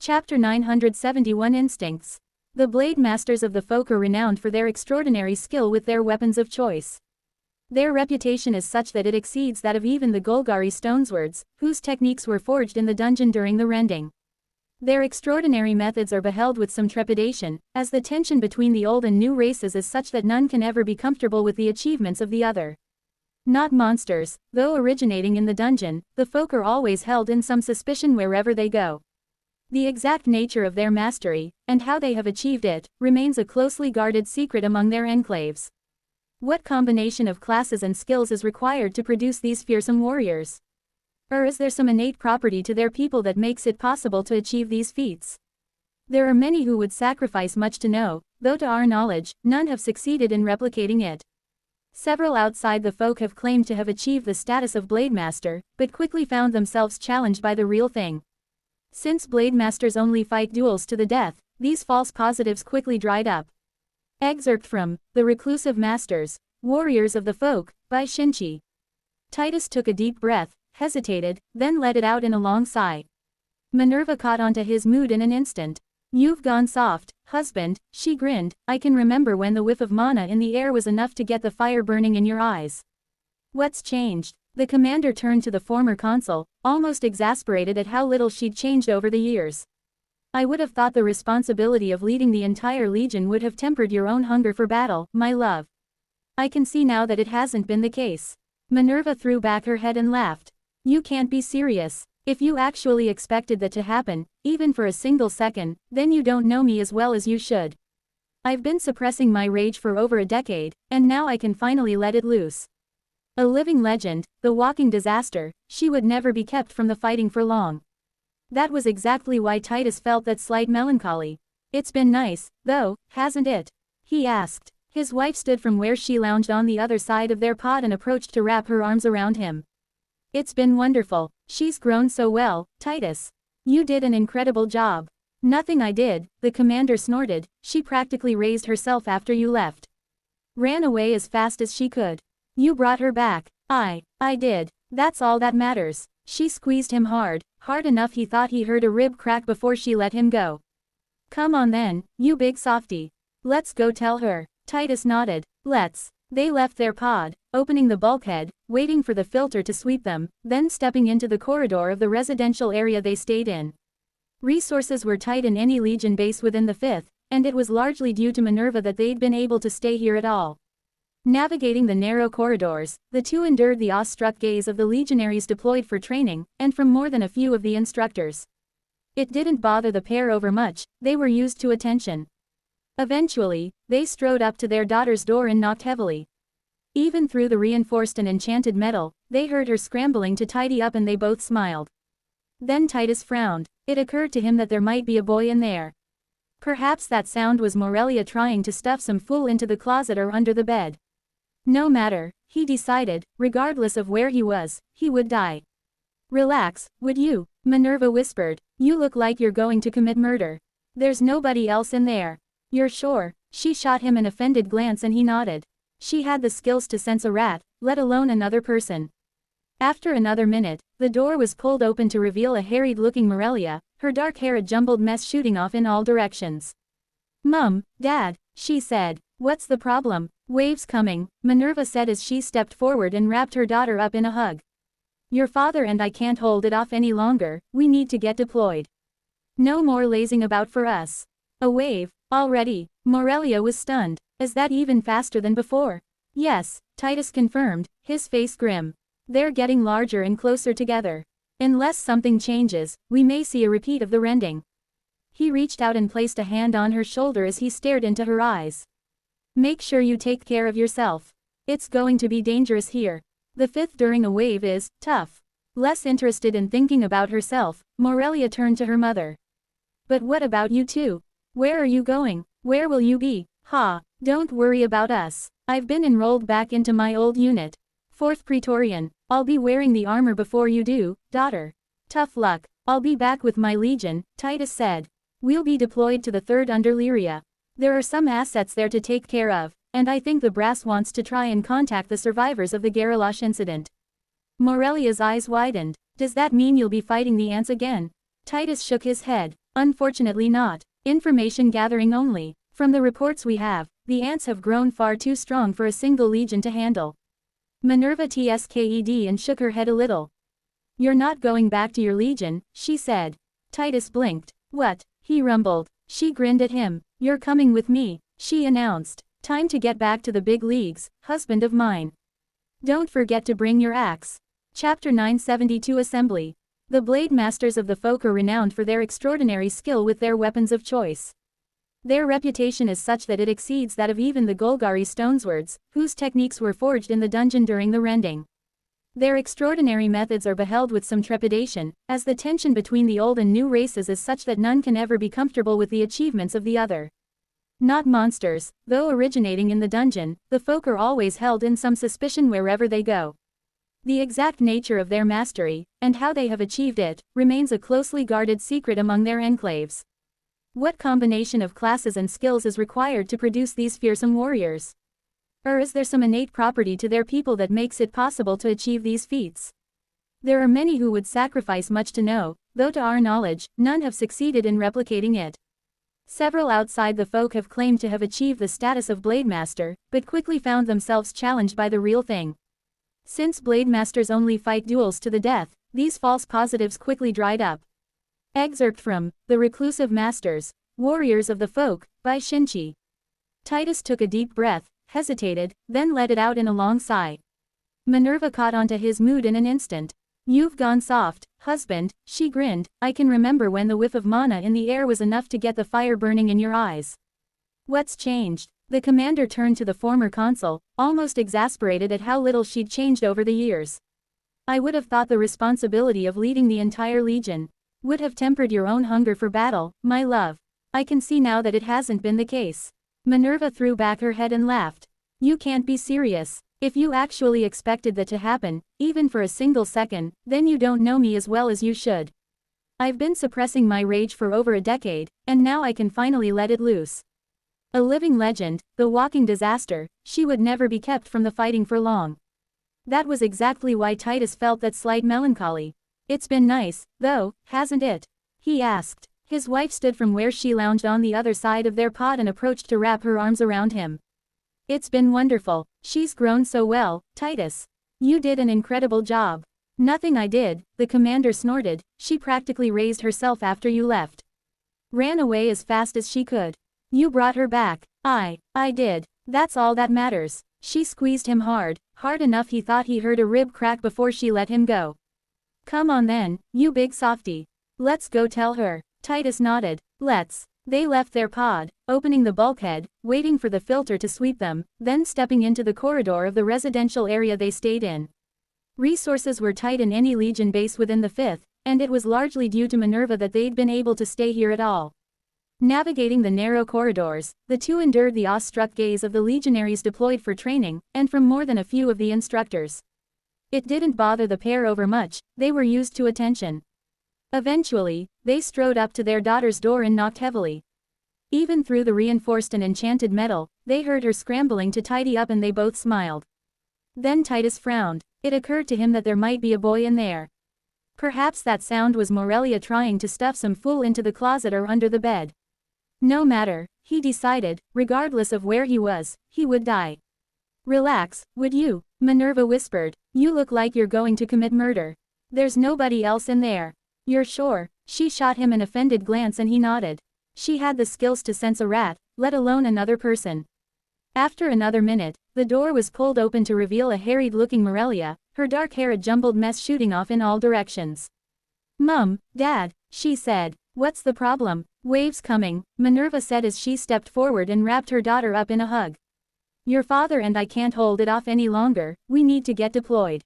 Chapter 971 Instincts. The blade masters of the folk are renowned for their extraordinary skill with their weapons of choice. Their reputation is such that it exceeds that of even the Golgari stoneswords, whose techniques were forged in the dungeon during the rending. Their extraordinary methods are beheld with some trepidation, as the tension between the old and new races is such that none can ever be comfortable with the achievements of the other. Not monsters, though originating in the dungeon, the folk are always held in some suspicion wherever they go. The exact nature of their mastery, and how they have achieved it, remains a closely guarded secret among their enclaves. What combination of classes and skills is required to produce these fearsome warriors? Or is there some innate property to their people that makes it possible to achieve these feats? There are many who would sacrifice much to know, though to our knowledge, none have succeeded in replicating it. Several outside the folk have claimed to have achieved the status of Blade Master, but quickly found themselves challenged by the real thing. Since Blade Masters only fight duels to the death, these false positives quickly dried up. Excerpt from The Reclusive Masters, Warriors of the Folk, by Shinchi. Titus took a deep breath, hesitated, then let it out in a long sigh. Minerva caught onto his mood in an instant. "You've gone soft, husband," she grinned. "I can remember when the whiff of mana in the air was enough to get the fire burning in your eyes. What's changed?" The commander turned to the former consul, almost exasperated at how little she'd changed over the years. "I would have thought the responsibility of leading the entire legion would have tempered your own hunger for battle, my love. I can see now that it hasn't been the case." Minerva threw back her head and laughed. "You can't be serious. If you actually expected that to happen, even for a single second, then you don't know me as well as you should. I've been suppressing my rage for over a decade, and now I can finally let it loose. A living legend, the walking disaster, she would never be kept from the fighting for long." That was exactly why Titus felt that slight melancholy. "It's been nice, though, hasn't it?" he asked. His wife stood from where she lounged on the other side of their pod and approached to wrap her arms around him. "It's been wonderful. She's grown so well, Titus. You did an incredible job." "Nothing I did," the commander snorted. "She practically raised herself after you left. Ran away as fast as she could. You brought her back." I did. That's all that matters." She squeezed him hard enough he thought he heard a rib crack before she let him go. "Come on then, you big softy. Let's go tell her." Titus nodded. "Let's." They left their pod, opening the bulkhead, waiting for the filter to sweep them, then stepping into the corridor of the residential area they stayed in. Resources were tight in any Legion base within the 5th, and it was largely due to Minerva that they'd been able to stay here at all. Navigating the narrow corridors, the two endured the awestruck gaze of the legionaries deployed for training, and from more than a few of the instructors. It didn't bother the pair over much, they were used to attention. Eventually, they strode up to their daughter's door and knocked heavily. Even through the reinforced and enchanted metal, they heard her scrambling to tidy up and they both smiled. Then Titus frowned. It occurred to him that there might be a boy in there. Perhaps that sound was Morelia trying to stuff some fool into the closet or under the bed. No matter, he decided, regardless of where he was, he would die. "Relax, would you?" Minerva whispered. "You look like you're going to commit murder. There's nobody else in there." "You're sure?" She shot him an offended glance and he nodded. She had the skills to sense a rat, let alone another person. After another minute, the door was pulled open to reveal a harried-looking Morelia, her dark hair a jumbled mess shooting off in all directions. "Mum, Dad," she said. "What's the problem?" "Waves coming," Minerva said as she stepped forward and wrapped her daughter up in a hug. "Your father and I can't hold it off any longer, we need to get deployed. No more lazing about for us." "A wave? Already?" Morelia was stunned. "Is that even faster than before?" "Yes," Titus confirmed, his face grim. "They're getting larger and closer together. Unless something changes, we may see a repeat of the rending." He reached out and placed a hand on her shoulder as he stared into her eyes. "Make sure you take care of yourself. It's going to be dangerous here. The 5th during a wave is tough." Less interested in thinking about herself, Morelia turned to her mother. "But what about you two? Where are you going? Where will you be?" "Ha, don't worry about us. I've been enrolled back into my old unit. 4th Praetorian. I'll be wearing the armor before you do, daughter." "Tough luck. I'll be back with my legion," Titus said. "We'll be deployed to the 3rd under Lyria. There are some assets there to take care of, and I think the brass wants to try and contact the survivors of the Garalosh incident." Morelia's eyes widened. "Does that mean you'll be fighting the ants again?" Titus shook his head. Unfortunately not. Information gathering only. From the reports we have, the ants have grown far too strong for a single legion to handle. Minerva tsked and shook her head a little. You're not going back to your legion, she said. Titus blinked. What? He rumbled. She grinned at him. You're coming with me, she announced. Time to get back to the big leagues, husband of mine. Don't forget to bring your axe. Chapter 972 Assembly. The blade masters of the folk are renowned for their extraordinary skill with their weapons of choice. Their reputation is such that it exceeds that of even the Golgari stoneswords, whose techniques were forged in the dungeon during the rending. Their extraordinary methods are beheld with some trepidation, as the tension between the old and new races is such that none can ever be comfortable with the achievements of the other. Not monsters, though originating in the dungeon, the folk are always held in some suspicion wherever they go. The exact nature of their mastery, and how they have achieved it, remains a closely guarded secret among their enclaves. What combination of classes and skills is required to produce these fearsome warriors? Or is there some innate property to their people that makes it possible to achieve these feats? There are many who would sacrifice much to know, though to our knowledge, none have succeeded in replicating it. Several outside the folk have claimed to have achieved the status of Blade Master, but quickly found themselves challenged by the real thing. Since Blade Masters only fight duels to the death, these false positives quickly dried up. Excerpt from The Reclusive Masters, Warriors of the Folk, by Shinchi. Titus took a deep breath, hesitated, then let it out in a long sigh. Minerva caught onto his mood in an instant. You've gone soft, husband, she grinned. I can remember when the whiff of mana in the air was enough to get the fire burning in your eyes. What's changed? The commander turned to the former consul, almost exasperated at how little she'd changed over the years. I would have thought the responsibility of leading the entire legion would have tempered your own hunger for battle, my love. I can see now that it hasn't been the case. Minerva threw back her head and laughed. You can't be serious. If you actually expected that to happen, even for a single second, then you don't know me as well as you should. I've been suppressing my rage for over a decade, and now I can finally let it loose. A living legend, the walking disaster, she would never be kept from the fighting for long. That was exactly why Titus felt that slight melancholy. It's been nice, though, hasn't it? He asked. His wife stood from where she lounged on the other side of their pod and approached to wrap her arms around him. It's been wonderful. She's grown so well, Titus. You did an incredible job. Nothing I did, the commander snorted. She practically raised herself after you left. Ran away as fast as she could. You brought her back. I did. That's all that matters. She squeezed him hard enough he thought he heard a rib crack before she let him go. Come on then, you big softy. Let's go tell her. Titus nodded. Let's. They left their pod, opening the bulkhead, waiting for the filter to sweep them, then stepping into the corridor of the residential area they stayed in. Resources were tight in any Legion base within the 5th, and it was largely due to Minerva that they'd been able to stay here at all. Navigating the narrow corridors, the two endured the awestruck gaze of the legionaries deployed for training, and from more than a few of the instructors. It didn't bother the pair over much, they were used to attention. Eventually, they strode up to their daughter's door and knocked heavily. Even through the reinforced and enchanted metal, they heard her scrambling to tidy up and they both smiled. Then Titus frowned. It occurred to him that there might be a boy in there. Perhaps that sound was Morelia trying to stuff some fool into the closet or under the bed. No matter, he decided, regardless of where he was, he would die. Relax, would you? Minerva whispered. You look like you're going to commit murder. There's nobody else in there. You're sure? She shot him an offended glance and he nodded. She had the skills to sense a rat, let alone another person. After another minute, the door was pulled open to reveal a harried-looking Morelia, her dark hair a jumbled mess shooting off in all directions. Mum, Dad, she said. What's the problem? Waves coming, Minerva said as she stepped forward and wrapped her daughter up in a hug. Your father and I can't hold it off any longer, we need to get deployed.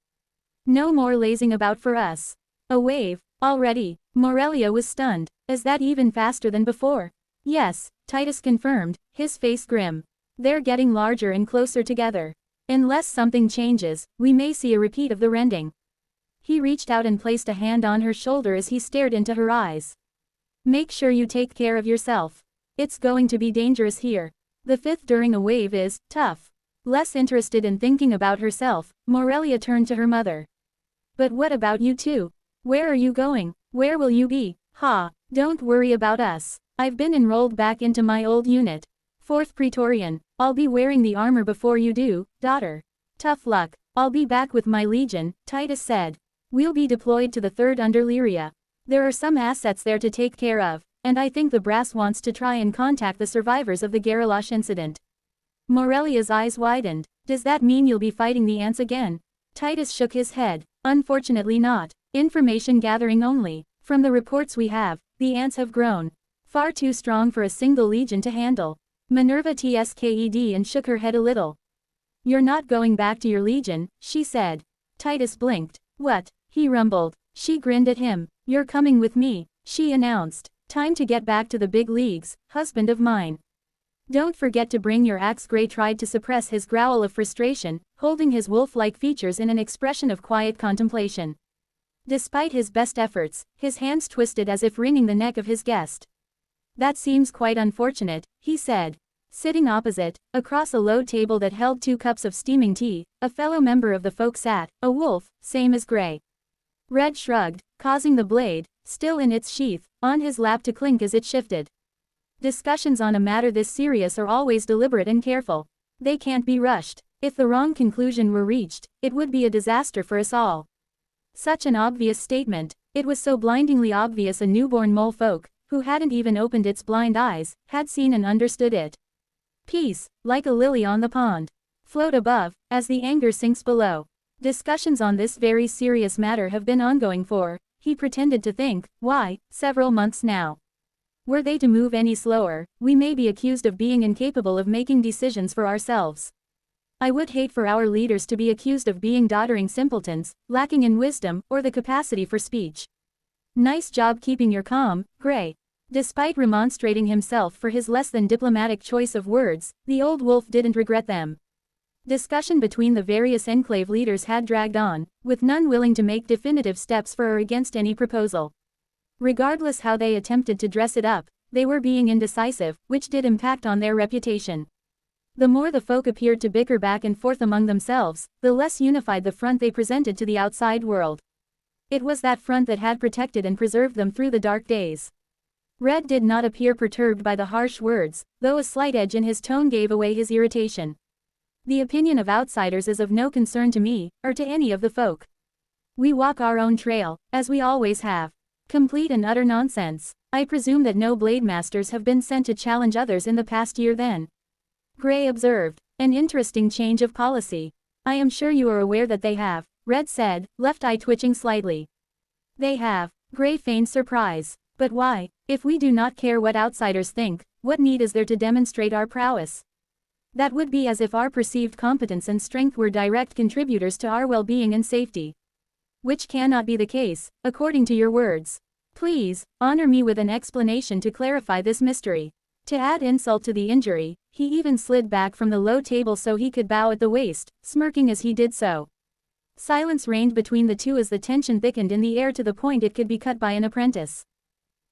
No more lazing about for us. A wave. Already, Morelia was stunned. Is that even faster than before? Yes, Titus confirmed, his face grim. They're getting larger and closer together. Unless something changes, we may see a repeat of the rending. He reached out and placed a hand on her shoulder as he stared into her eyes. Make sure you take care of yourself. It's going to be dangerous here. The 5th during a wave is tough. Less interested in thinking about herself, Morelia turned to her mother. But what about you two? Where are you going? Where will you be? Ha! Don't worry about us. I've been enrolled back into my old unit. 4th Praetorian. I'll be wearing the armor before you do, daughter. Tough luck. I'll be back with my legion, Titus said. We'll be deployed to the 3rd under Lyria. There are some assets there to take care of, and I think the brass wants to try and contact the survivors of the Garalosh incident. Morelia's eyes widened. Does that mean you'll be fighting the ants again? Titus shook his head. Unfortunately not. Information gathering only. From the reports we have, the ants have grown. Far too strong for a single legion to handle. Minerva tsked and shook her head a little. You're not going back to your legion, she said. Titus blinked. What? He rumbled. She grinned at him. You're coming with me, she announced. Time to get back to the big leagues, husband of mine. Don't forget to bring your axe. Gray tried to suppress his growl of frustration, holding his wolf-like features in an expression of quiet contemplation. Despite his best efforts, his hands twisted as if wringing the neck of his guest. That seems quite unfortunate, he said. Sitting opposite, across a low table that held 2 cups of steaming tea, a fellow member of the folk sat, a wolf, same as Gray. Red shrugged, causing the blade, still in its sheath, on his lap to clink as it shifted. Discussions on a matter this serious are always deliberate and careful. They can't be rushed. If the wrong conclusion were reached, it would be a disaster for us all. Such an obvious statement. It was so blindingly obvious a newborn mole folk, who hadn't even opened its blind eyes, had seen and understood it. Peace, like a lily on the pond. Float above, as the anger sinks below. Discussions on this very serious matter have been ongoing for, he pretended to think, why, several months now. Were they to move any slower, we may be accused of being incapable of making decisions for ourselves. I would hate for our leaders to be accused of being doddering simpletons, lacking in wisdom, or the capacity for speech. Nice job keeping your calm, Gray. Despite remonstrating himself for his less than diplomatic choice of words, the old wolf didn't regret them. Discussion between the various enclave leaders had dragged on, with none willing to make definitive steps for or against any proposal. Regardless how they attempted to dress it up, they were being indecisive, which did impact on their reputation. The more the folk appeared to bicker back and forth among themselves, the less unified the front they presented to the outside world. It was that front that had protected and preserved them through the dark days. Red did not appear perturbed by the harsh words, though a slight edge in his tone gave away his irritation. The opinion of outsiders is of no concern to me, or to any of the folk. We walk our own trail, as we always have. Complete and utter nonsense. I presume that no blade masters have been sent to challenge others in the past year then. Gray observed. An interesting change of policy. I am sure you are aware that they have, Red said, left eye twitching slightly. They have. Gray feigned surprise. But why? If we do not care what outsiders think, what need is there to demonstrate our prowess? That would be as if our perceived competence and strength were direct contributors to our well-being and safety. Which cannot be the case, according to your words. Please, honor me with an explanation to clarify this mystery. To add insult to the injury, he even slid back from the low table so he could bow at the waist, smirking as he did so. Silence reigned between the two as the tension thickened in the air to the point it could be cut by an apprentice.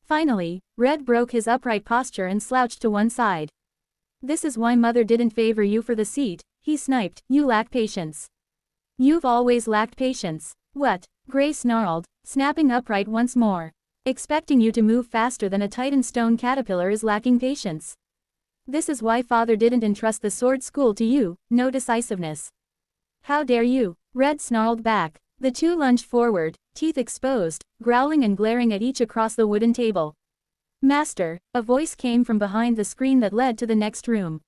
Finally, Red broke his upright posture and slouched to one side. This is why Mother didn't favor you for the seat, he sniped. You lack patience. You've always lacked patience. What? Gray snarled, snapping upright once more. Expecting you to move faster than a Titan stone caterpillar is lacking patience. This is why Father didn't entrust the sword school to you, no decisiveness. How dare you? Red snarled back. The two lunged forward, teeth exposed, growling and glaring at each across the wooden table. Master, a voice came from behind the screen that led to the next room.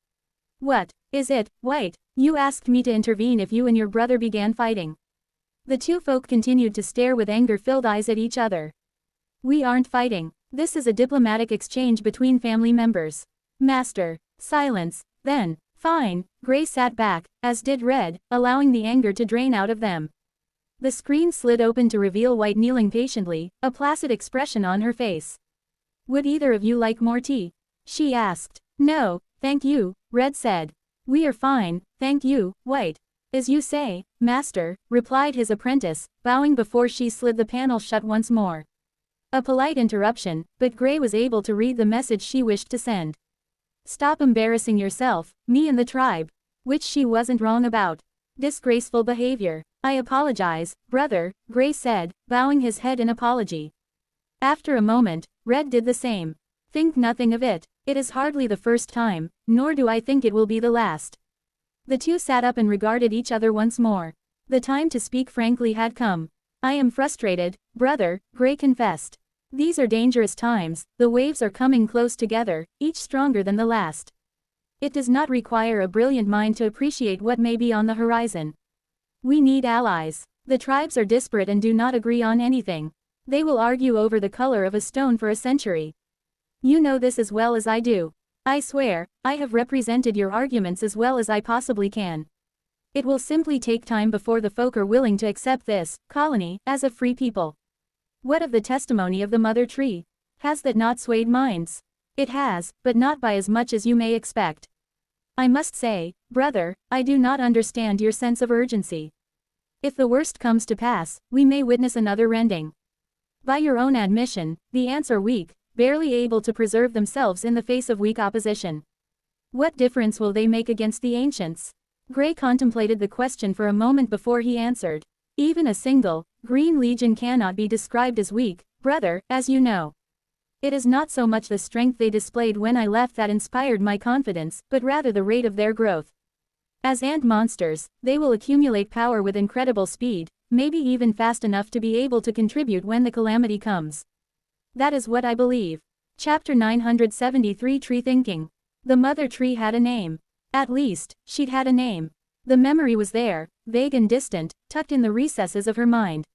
What is it, White? You asked me to intervene if you and your brother began fighting. The two folk continued to stare with anger-filled eyes at each other. We aren't fighting. This is a diplomatic exchange between family members. Master. Silence. Then. Fine. Gray sat back, as did Red, allowing the anger to drain out of them. The screen slid open to reveal White kneeling patiently, a placid expression on her face. Would either of you like more tea? She asked. No, thank you, Red said. We are fine, thank you, White. As you say, Master, replied his apprentice, bowing before she slid the panel shut once more. A polite interruption, but Gray was able to read the message she wished to send. Stop embarrassing yourself, me and the tribe. Which she wasn't wrong about. Disgraceful behavior. I apologize, brother, Gray said, bowing his head in apology. After a moment, Red did the same. Think nothing of it. It is hardly the first time, nor do I think it will be the last. The two sat up and regarded each other once more. The time to speak frankly had come. I am frustrated, brother, Gray confessed. These are dangerous times, the waves are coming close together, each stronger than the last. It does not require a brilliant mind to appreciate what may be on the horizon. We need allies. The tribes are disparate and do not agree on anything. They will argue over the color of a stone for a century. You know this as well as I do. I swear, I have represented your arguments as well as I possibly can. It will simply take time before the folk are willing to accept this colony as a free people. What of the testimony of the mother tree? Has that not swayed minds? It has, but not by as much as you may expect. I must say, brother, I do not understand your sense of urgency. If the worst comes to pass, we may witness another rending. By your own admission, the ants are weak, barely able to preserve themselves in the face of weak opposition. What difference will they make against the ancients? Gray contemplated the question for a moment before he answered. Even a single, Green Legion cannot be described as weak, brother, as you know. It is not so much the strength they displayed when I left that inspired my confidence, but rather the rate of their growth. As ant monsters, they will accumulate power with incredible speed, maybe even fast enough to be able to contribute when the calamity comes. That is what I believe. Chapter 973 Tree Thinking. The mother tree had a name. At least, she'd had a name. The memory was there, vague and distant, tucked in the recesses of her mind.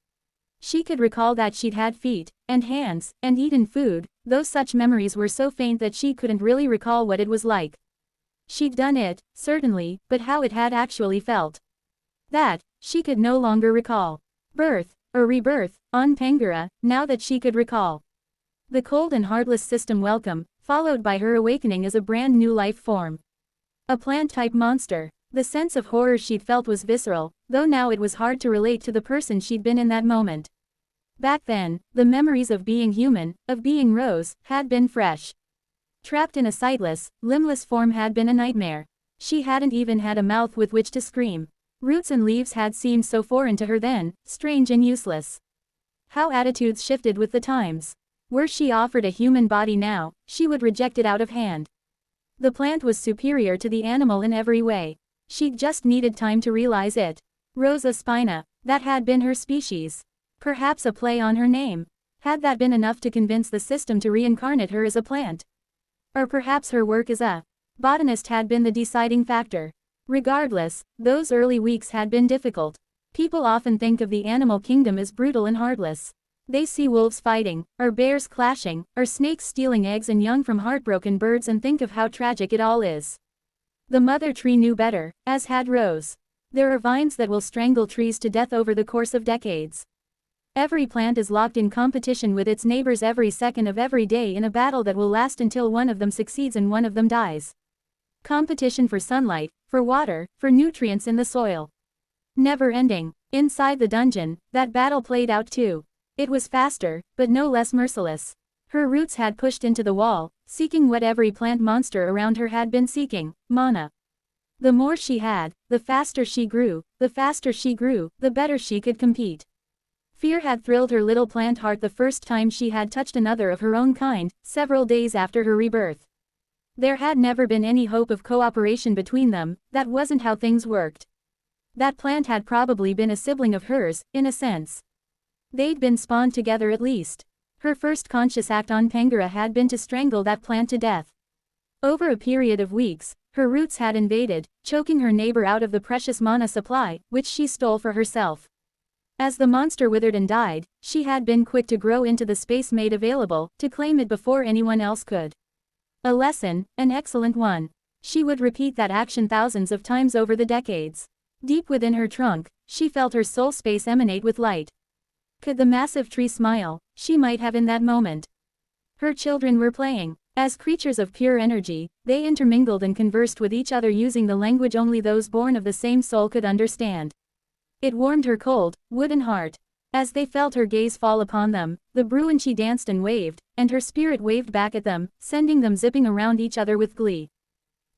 She could recall that she'd had feet, and hands, and eaten food, though such memories were so faint that she couldn't really recall what it was like. She'd done it, certainly, but how it had actually felt. That, she could no longer recall. Birth, or rebirth, on Pangara, now that she could recall. The cold and heartless system welcome, followed by her awakening as a brand new life form. A plant-type monster. The sense of horror she'd felt was visceral, though now it was hard to relate to the person she'd been in that moment. Back then, the memories of being human, of being Rose, had been fresh. Trapped in a sightless, limbless form had been a nightmare. She hadn't even had a mouth with which to scream. Roots and leaves had seemed so foreign to her then, strange and useless. How attitudes shifted with the times. Were she offered a human body now, she would reject it out of hand. The plant was superior to the animal in every way. She'd just needed time to realize it. Rosa spina, that had been her species. Perhaps a play on her name. Had that been enough to convince the system to reincarnate her as a plant? Or perhaps her work as a botanist had been the deciding factor. Regardless, those early weeks had been difficult. People often think of the animal kingdom as brutal and heartless. They see wolves fighting, or bears clashing, or snakes stealing eggs and young from heartbroken birds and think of how tragic it all is. The mother tree knew better, as had Rose. There are vines that will strangle trees to death over the course of decades. Every plant is locked in competition with its neighbors every second of every day in a battle that will last until one of them succeeds and one of them dies. Competition for sunlight, for water, for nutrients in the soil. Never ending. Inside the dungeon, that battle played out too. It was faster, but no less merciless. Her roots had pushed into the wall, seeking what every plant monster around her had been seeking, mana. The more she had, the faster she grew, the better she could compete. Fear had thrilled her little plant heart the first time she had touched another of her own kind, several days after her rebirth. There had never been any hope of cooperation between them, that wasn't how things worked. That plant had probably been a sibling of hers, in a sense. They'd been spawned together at least. Her first conscious act on Pangara had been to strangle that plant to death. Over a period of weeks, her roots had invaded, choking her neighbor out of the precious mana supply, which she stole for herself. As the monster withered and died, she had been quick to grow into the space made available, to claim it before anyone else could. A lesson, an excellent one. She would repeat that action thousands of times over the decades. Deep within her trunk, she felt her soul space emanate with light. Could the massive tree smile? She might have in that moment. Her children were playing. As creatures of pure energy, they intermingled and conversed with each other using the language only those born of the same soul could understand. It warmed her cold, wooden heart. As they felt her gaze fall upon them, the Bruinchi danced and waved, and her spirit waved back at them, sending them zipping around each other with glee.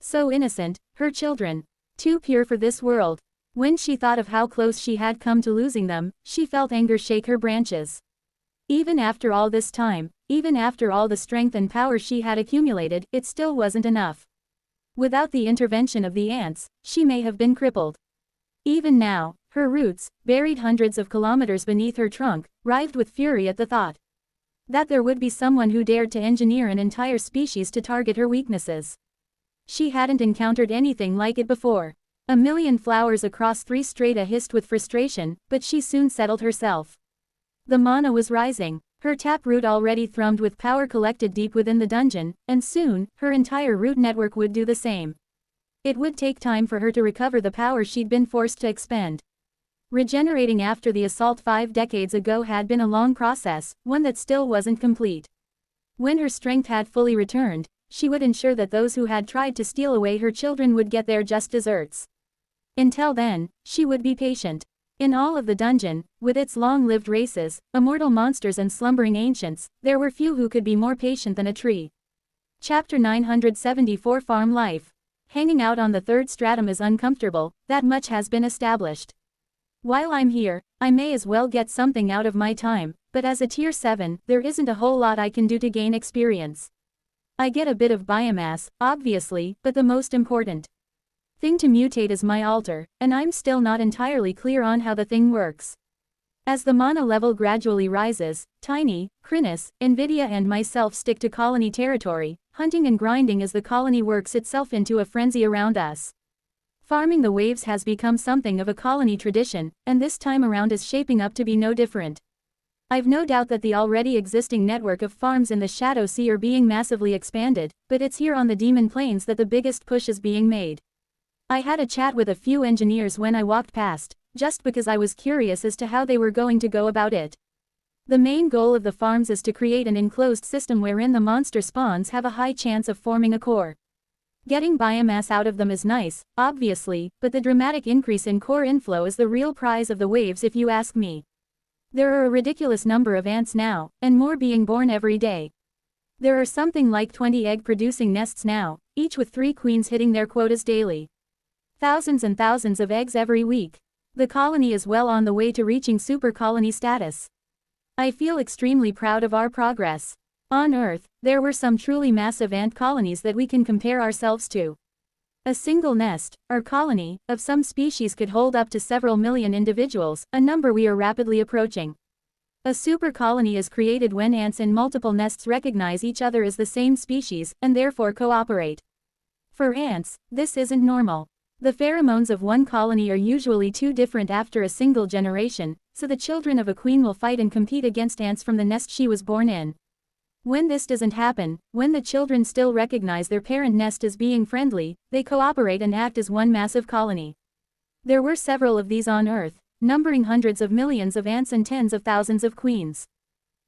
So innocent, her children. Too pure for this world. When she thought of how close she had come to losing them, she felt anger shake her branches. Even after all this time, even after all the strength and power she had accumulated, it still wasn't enough. Without the intervention of the ants, she may have been crippled. Even now, her roots, buried hundreds of kilometers beneath her trunk, writhed with fury at the thought that there would be someone who dared to engineer an entire species to target her weaknesses. She hadn't encountered anything like it before. A million flowers across 3 strata hissed with frustration, but she soon settled herself. The mana was rising. Her taproot already thrummed with power collected deep within the dungeon, and soon, her entire root network would do the same. It would take time for her to recover the power she'd been forced to expend. Regenerating after the assault 5 decades ago had been a long process, one that still wasn't complete. When her strength had fully returned, she would ensure that those who had tried to steal away her children would get their just desserts. Until then, she would be patient. In all of the dungeon, with its long-lived races, immortal monsters and slumbering ancients, there were few who could be more patient than a tree. Chapter 974 Farm Life. Hanging out on the 3rd stratum is uncomfortable, that much has been established. While I'm here, I may as well get something out of my time, but as a tier 7, there isn't a whole lot I can do to gain experience. I get a bit of biomass, obviously, but the most important thing to mutate is my altar, and I'm still not entirely clear on how the thing works. As the mana level gradually rises, Tiny, Chrysalis, Nvidia and myself stick to colony territory, hunting and grinding as the colony works itself into a frenzy around us. Farming the waves has become something of a colony tradition, and this time around is shaping up to be no different. I've no doubt that the already existing network of farms in the Shadow Sea are being massively expanded, but it's here on the Demon Plains that the biggest push is being made. I had a chat with a few engineers when I walked past, just because I was curious as to how they were going to go about it. The main goal of the farms is to create an enclosed system wherein the monster spawns have a high chance of forming a core. Getting biomass out of them is nice, obviously, but the dramatic increase in core inflow is the real prize of the waves if you ask me. There are a ridiculous number of ants now, and more being born every day. There are something like 20 egg-producing nests now, each with 3 queens hitting their quotas daily. Thousands and thousands of eggs every week. The colony is well on the way to reaching super colony status. I feel extremely proud of our progress. On Earth, there were some truly massive ant colonies that we can compare ourselves to. A single nest, or colony, of some species could hold up to several million individuals, a number we are rapidly approaching. A super colony is created when ants in multiple nests recognize each other as the same species, and therefore cooperate. For ants, this isn't normal. The pheromones of one colony are usually too different after a single generation, so the children of a queen will fight and compete against ants from the nest she was born in. When this doesn't happen, when the children still recognize their parent nest as being friendly, they cooperate and act as one massive colony. There were several of these on Earth, numbering hundreds of millions of ants and tens of thousands of queens.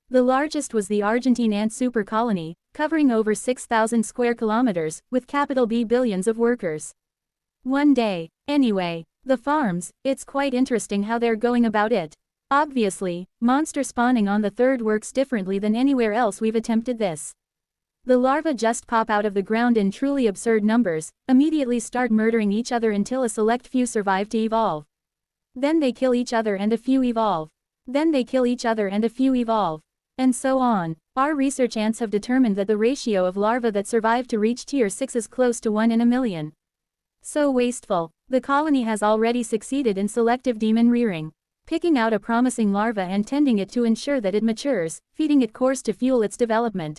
The largest was the Argentine ant super colony, covering over 6,000 square kilometers, with capital B billions of workers. One day, anyway, the farms, it's quite interesting how they're going about it. Obviously, monster spawning on the 3rd works differently than anywhere else we've attempted this. The larvae just pop out of the ground in truly absurd numbers, immediately start murdering each other until a select few survive to evolve. Then they kill each other and a few evolve. Then they kill each other and a few evolve. And so on. Our research ants have determined that the ratio of larvae that survive to reach tier 6 is close to 1 in a million. So wasteful. The colony has already succeeded in selective demon rearing. Picking out a promising larva and tending it to ensure that it matures, feeding it cores to fuel its development.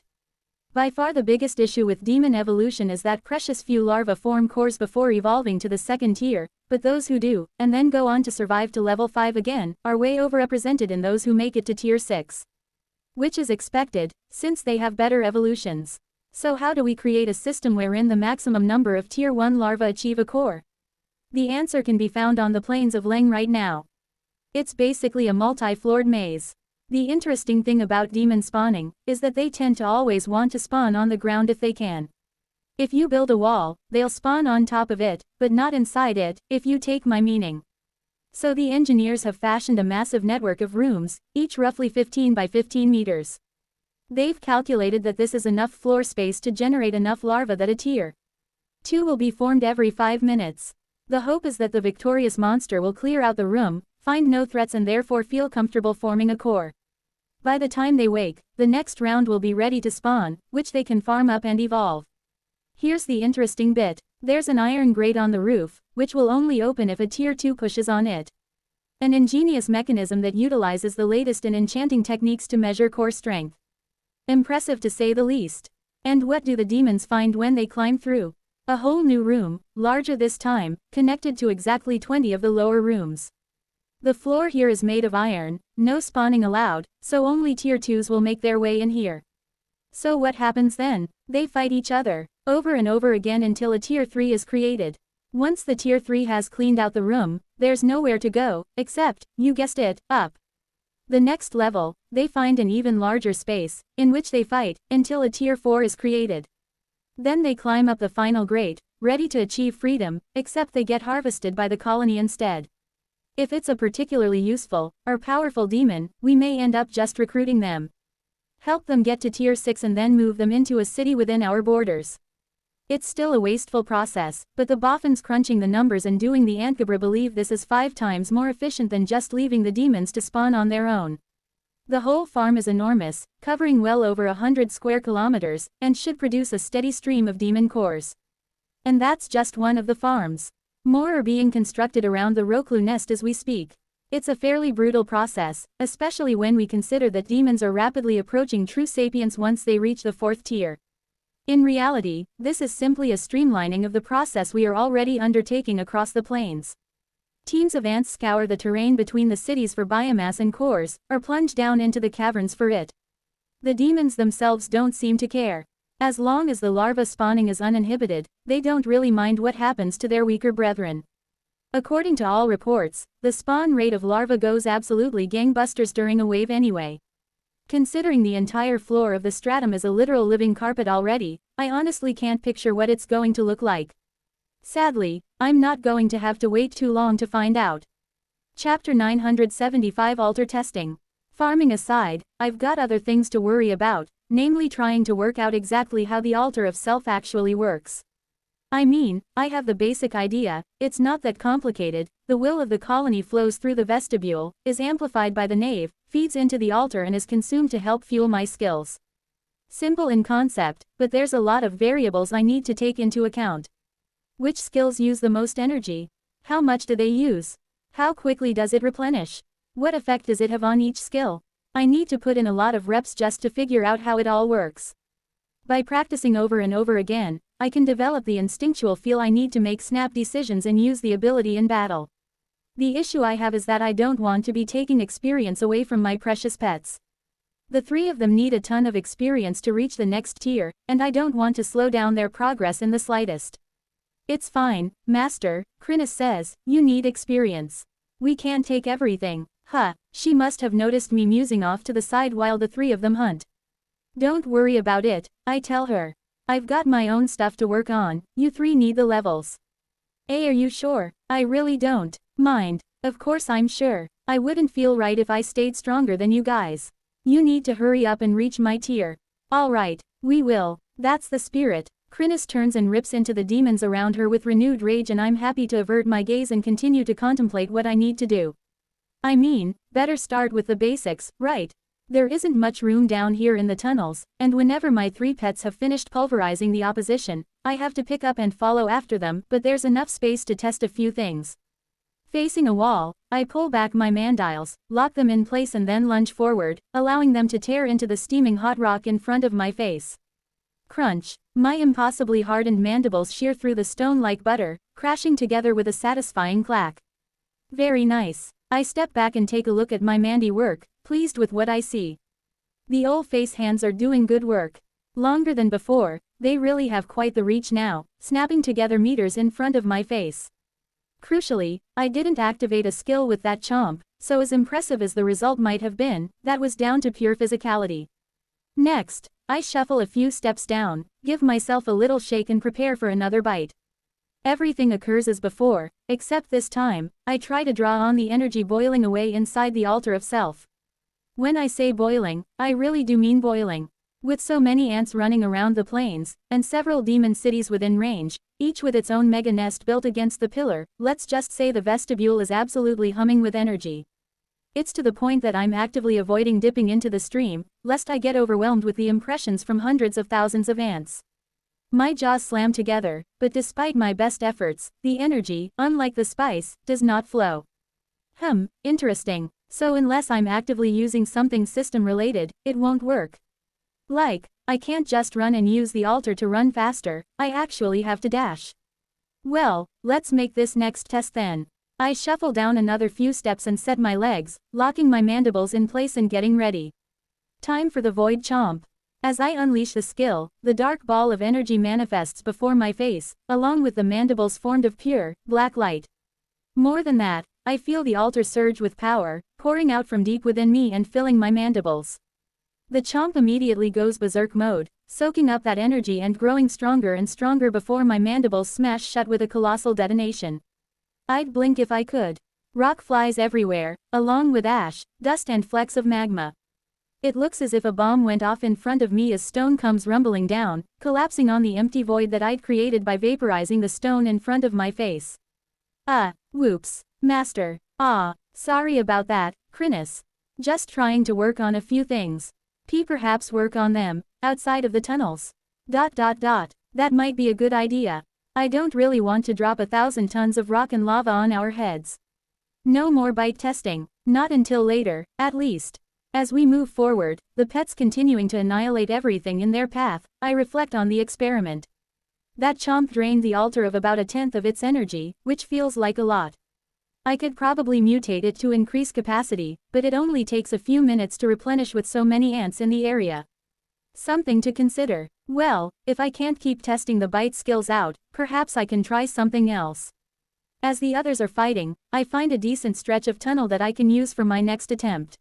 By far the biggest issue with demon evolution is that precious few larvae form cores before evolving to the 2nd tier, but those who do, and then go on to survive to level 5 again, are way overrepresented in those who make it to tier 6. Which is expected, since they have better evolutions. So how do we create a system wherein the maximum number of tier 1 larvae achieve a core? The answer can be found on the plains of Leng right now. It's basically a multi-floored maze. The interesting thing about demon spawning is that they tend to always want to spawn on the ground if they can. If you build a wall, they'll spawn on top of it, but not inside it, if you take my meaning. So the engineers have fashioned a massive network of rooms, each roughly 15 by 15 meters. They've calculated that this is enough floor space to generate enough larvae that a tier 2 will be formed every 5 minutes. The hope is that the victorious monster will clear out the room, find no threats and therefore feel comfortable forming a core. By the time they wake, the next round will be ready to spawn, which they can farm up and evolve. Here's the interesting bit. There's an iron grate on the roof, which will only open if a tier 2 pushes on it. An ingenious mechanism that utilizes the latest in enchanting techniques to measure core strength. Impressive to say the least. And what do the demons find when they climb through? A whole new room, larger this time, connected to exactly 20 of the lower rooms. The floor here is made of iron, no spawning allowed, so only tier 2s will make their way in here. So what happens then? They fight each other, over and over again until a tier 3 is created. Once the tier 3 has cleaned out the room, there's nowhere to go, except, you guessed it, up. The next level, they find an even larger space, in which they fight, until a tier 4 is created. Then they climb up the final grate, ready to achieve freedom, except they get harvested by the colony instead. If it's a particularly useful, or powerful demon, we may end up just recruiting them. Help them get to tier 6 and then move them into a city within our borders. It's still a wasteful process, but the boffins crunching the numbers and doing the Antgebra believe this is 5 times more efficient than just leaving the demons to spawn on their own. The whole farm is enormous, covering well over 100 square kilometers, and should produce a steady stream of demon cores. And that's just one of the farms. More are being constructed around the Roklu nest as we speak. It's a fairly brutal process, especially when we consider that demons are rapidly approaching true sapience once they reach the 4th tier. In reality, this is simply a streamlining of the process we are already undertaking across the plains. Teams of ants scour the terrain between the cities for biomass and cores, or plunge down into the caverns for it. The demons themselves don't seem to care. As long as the larva spawning is uninhibited, they don't really mind what happens to their weaker brethren. According to all reports, the spawn rate of larvae goes absolutely gangbusters during a wave anyway. Considering the entire floor of the stratum is a literal living carpet already, I honestly can't picture what it's going to look like. Sadly, I'm not going to have to wait too long to find out. Chapter 975 Altar Testing. Farming aside, I've got other things to worry about, namely trying to work out exactly how the altar of self actually works. I mean, I have the basic idea, it's not that complicated. The will of the colony flows through the vestibule, is amplified by the nave, feeds into the altar and is consumed to help fuel my skills. Simple in concept, but there's a lot of variables I need to take into account. Which skills use the most energy? How much do they use? How quickly does it replenish? What effect does it have on each skill? I need to put in a lot of reps just to figure out how it all works. By practicing over and over again, I can develop the instinctual feel I need to make snap decisions and use the ability in battle. The issue I have is that I don't want to be taking experience away from my precious pets. The 3 of them need a ton of experience to reach the next tier, and I don't want to slow down their progress in the slightest. It's fine, Master, Chrysalis says, you need experience. We can't take everything. She must have noticed me musing off to the side while the 3 of them hunt. Don't worry about it, I tell her. I've got my own stuff to work on, you 3 need the levels. Are you sure? I really don't mind. Of course I'm sure. I wouldn't feel right if I stayed stronger than you guys. You need to hurry up and reach my tier. Alright, we will. That's the spirit. Chrysalis turns and rips into the demons around her with renewed rage, and I'm happy to avert my gaze and continue to contemplate what I need to do. I mean, better start with the basics, right? There isn't much room down here in the tunnels, and whenever my 3 pets have finished pulverizing the opposition, I have to pick up and follow after them, but there's enough space to test a few things. Facing a wall, I pull back my mandiles, lock them in place and then lunge forward, allowing them to tear into the steaming hot rock in front of my face. Crunch. My impossibly hardened mandibles shear through the stone like butter, crashing together with a satisfying clack. Very nice. I step back and take a look at my mandy work, pleased with what I see. The old face hands are doing good work. Longer than before, they really have quite the reach now, snapping together meters in front of my face. Crucially, I didn't activate a skill with that chomp, so as impressive as the result might have been, that was down to pure physicality. Next, I shuffle a few steps down, give myself a little shake and prepare for another bite. Everything occurs as before, except this time, I try to draw on the energy boiling away inside the altar of self. When I say boiling, I really do mean boiling. With so many ants running around the plains, and several demon cities within range, each with its own mega nest built against the pillar, let's just say the vestibule is absolutely humming with energy. It's to the point that I'm actively avoiding dipping into the stream, lest I get overwhelmed with the impressions from hundreds of thousands of ants. My jaws slam together, but despite my best efforts, the energy, unlike the spice, does not flow. Interesting. So unless I'm actively using something system-related, it won't work. Like, I can't just run and use the altar to run faster, I actually have to dash. Well, let's make this next test then. I shuffle down another few steps and set my legs, locking my mandibles in place and getting ready. Time for the Void Chomp. As I unleash the skill, the dark ball of energy manifests before my face, along with the mandibles formed of pure, black light. More than that, I feel the altar surge with power, pouring out from deep within me and filling my mandibles. The chomp immediately goes berserk mode, soaking up that energy and growing stronger and stronger before my mandibles smash shut with a colossal detonation. I'd blink if I could. Rock flies everywhere, along with ash, dust and flecks of magma. It looks as if a bomb went off in front of me as stone comes rumbling down, collapsing on the empty void that I'd created by vaporizing the stone in front of my face. Whoops. Master. Sorry about that, Chrysalis. Just trying to work on a few things. Perhaps work on them, outside of the tunnels. That might be a good idea. I don't really want to drop 1,000 tons of rock and lava on our heads. No more bite testing, not until later, at least. As we move forward, the pets continuing to annihilate everything in their path, I reflect on the experiment. That chomp drained the altar of about 1/10 of its energy, which feels like a lot. I could probably mutate it to increase capacity, but it only takes a few minutes to replenish with so many ants in the area. Something to consider. Well, if I can't keep testing the bite skills out, perhaps I can try something else. As the others are fighting, I find a decent stretch of tunnel that I can use for my next attempt.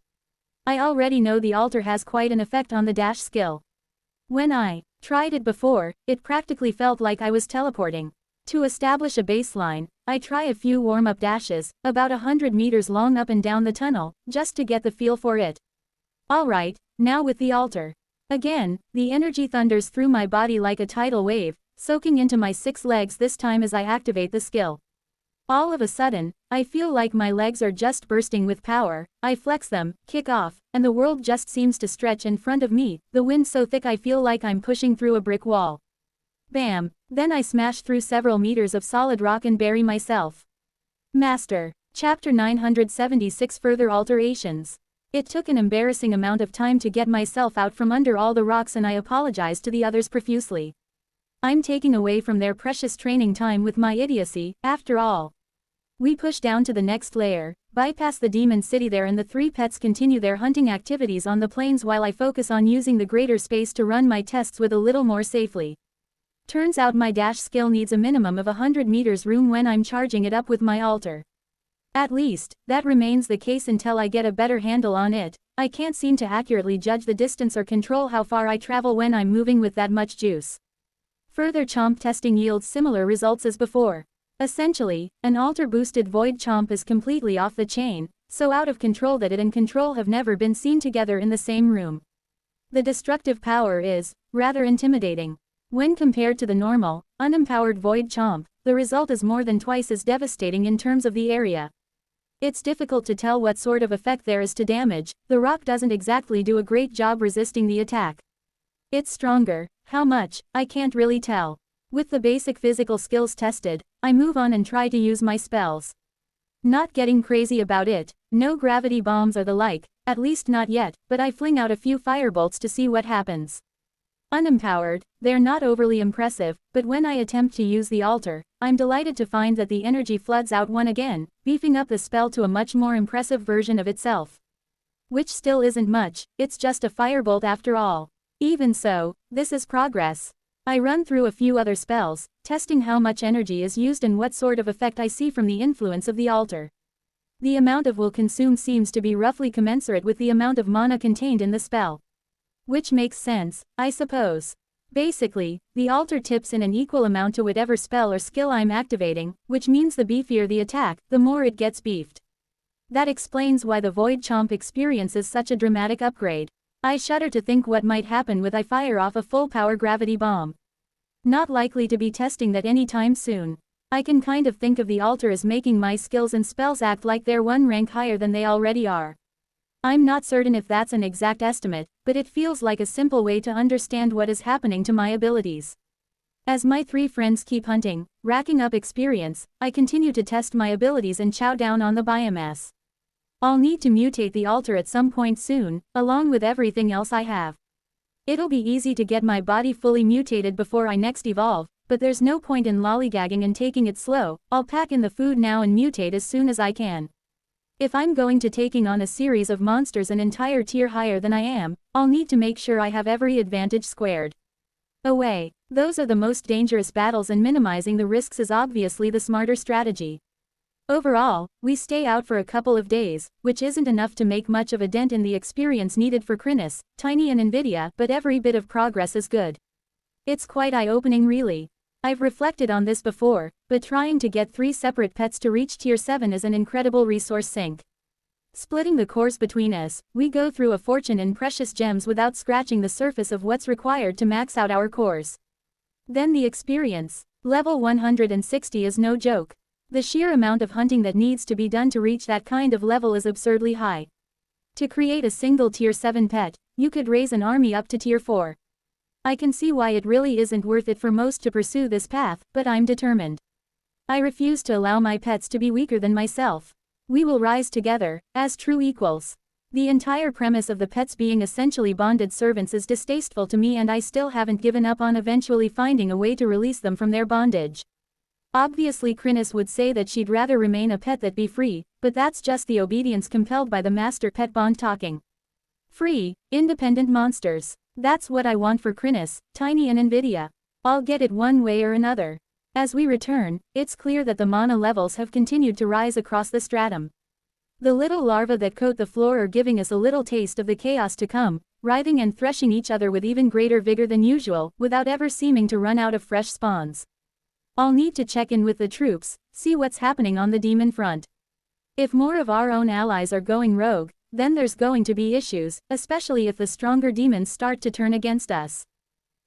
I already know the altar has quite an effect on the dash skill. When I tried it before, it practically felt like I was teleporting. To establish a baseline, I try a few warm-up dashes, about 100 meters long up and down the tunnel, just to get the feel for it. Alright, now with the altar. Again, the energy thunders through my body like a tidal wave, soaking into my 6 legs this time as I activate the skill. All of a sudden, I feel like my legs are just bursting with power, I flex them, kick off, and the world just seems to stretch in front of me, the wind so thick I feel like I'm pushing through a brick wall. Bam! Then I smash through several meters of solid rock and bury myself. Master. Chapter 976 Further Alterations. It took an embarrassing amount of time to get myself out from under all the rocks and I apologize to the others profusely. I'm taking away from their precious training time with my idiocy, after all. We push down to the next layer, bypass the demon city there and the 3 pets continue their hunting activities on the plains while I focus on using the greater space to run my tests with a little more safely. Turns out my dash skill needs a minimum of 100 meters room when I'm charging it up with my altar. At least, that remains the case until I get a better handle on it. I can't seem to accurately judge the distance or control how far I travel when I'm moving with that much juice. Further chomp testing yields similar results as before. Essentially, an altar-boosted void chomp is completely off the chain, so out of control that it and control have never been seen together in the same room. The destructive power is, rather intimidating. When compared to the normal, unempowered void chomp, the result is more than twice as devastating in terms of the area. It's difficult to tell what sort of effect there is to damage, the rock doesn't exactly do a great job resisting the attack. It's stronger, how much, I can't really tell. With the basic physical skills tested, I move on and try to use my spells. Not getting crazy about it, no gravity bombs or the like, at least not yet, but I fling out a few firebolts to see what happens. Unempowered, they're not overly impressive, but when I attempt to use the altar, I'm delighted to find that the energy floods out one again, beefing up the spell to a much more impressive version of itself. Which still isn't much, it's just a firebolt after all. Even so, this is progress. I run through a few other spells, testing how much energy is used and what sort of effect I see from the influence of the altar. The amount of will consumed seems to be roughly commensurate with the amount of mana contained in the spell. Which makes sense, I suppose. Basically, the altar tips in an equal amount to whatever spell or skill I'm activating, which means the beefier the attack, the more it gets beefed. That explains why the Void Chomp experiences such a dramatic upgrade. I shudder to think what might happen when I fire off a full-power gravity bomb. Not likely to be testing that anytime soon. I can kind of think of the altar as making my skills and spells act like they're one rank higher than they already are. I'm not certain if that's an exact estimate, but it feels like a simple way to understand what is happening to my abilities. As my 3 friends keep hunting, racking up experience, I continue to test my abilities and chow down on the biomass. I'll need to mutate the altar at some point soon, along with everything else I have. It'll be easy to get my body fully mutated before I next evolve, but there's no point in lollygagging and taking it slow. I'll pack in the food now and mutate as soon as I can. If I'm going to taking on a series of monsters an entire tier higher than I am, I'll need to make sure I have every advantage squared away. Those are the most dangerous battles, and minimizing the risks is obviously the smarter strategy. Overall, we stay out for a couple of days, which isn't enough to make much of a dent in the experience needed for Chrysalis, Tiny and Nvidia, but every bit of progress is good. It's quite eye-opening really. I've reflected on this before, but trying to get 3 separate pets to reach tier 7 is an incredible resource sink. Splitting the course between us, we go through a fortune in precious gems without scratching the surface of what's required to max out our cores. Then the experience. Level 160 is no joke. The sheer amount of hunting that needs to be done to reach that kind of level is absurdly high. To create a single tier 7 pet, you could raise an army up to tier 4. I can see why it really isn't worth it for most to pursue this path, but I'm determined. I refuse to allow my pets to be weaker than myself. We will rise together, as true equals. The entire premise of the pets being essentially bonded servants is distasteful to me, and I still haven't given up on eventually finding a way to release them from their bondage. Obviously Chrysalis would say that she'd rather remain a pet that be free, but that's just the obedience compelled by the master pet bond talking. Free, independent monsters. That's what I want for Chrysalis, Tiny and Nvidia. I'll get it one way or another. As we return, it's clear that the mana levels have continued to rise across the stratum. The little larvae that coat the floor are giving us a little taste of the chaos to come, writhing and threshing each other with even greater vigor than usual, without ever seeming to run out of fresh spawns. I'll need to check in with the troops, see what's happening on the demon front. If more of our own allies are going rogue, then there's going to be issues, especially if the stronger demons start to turn against us.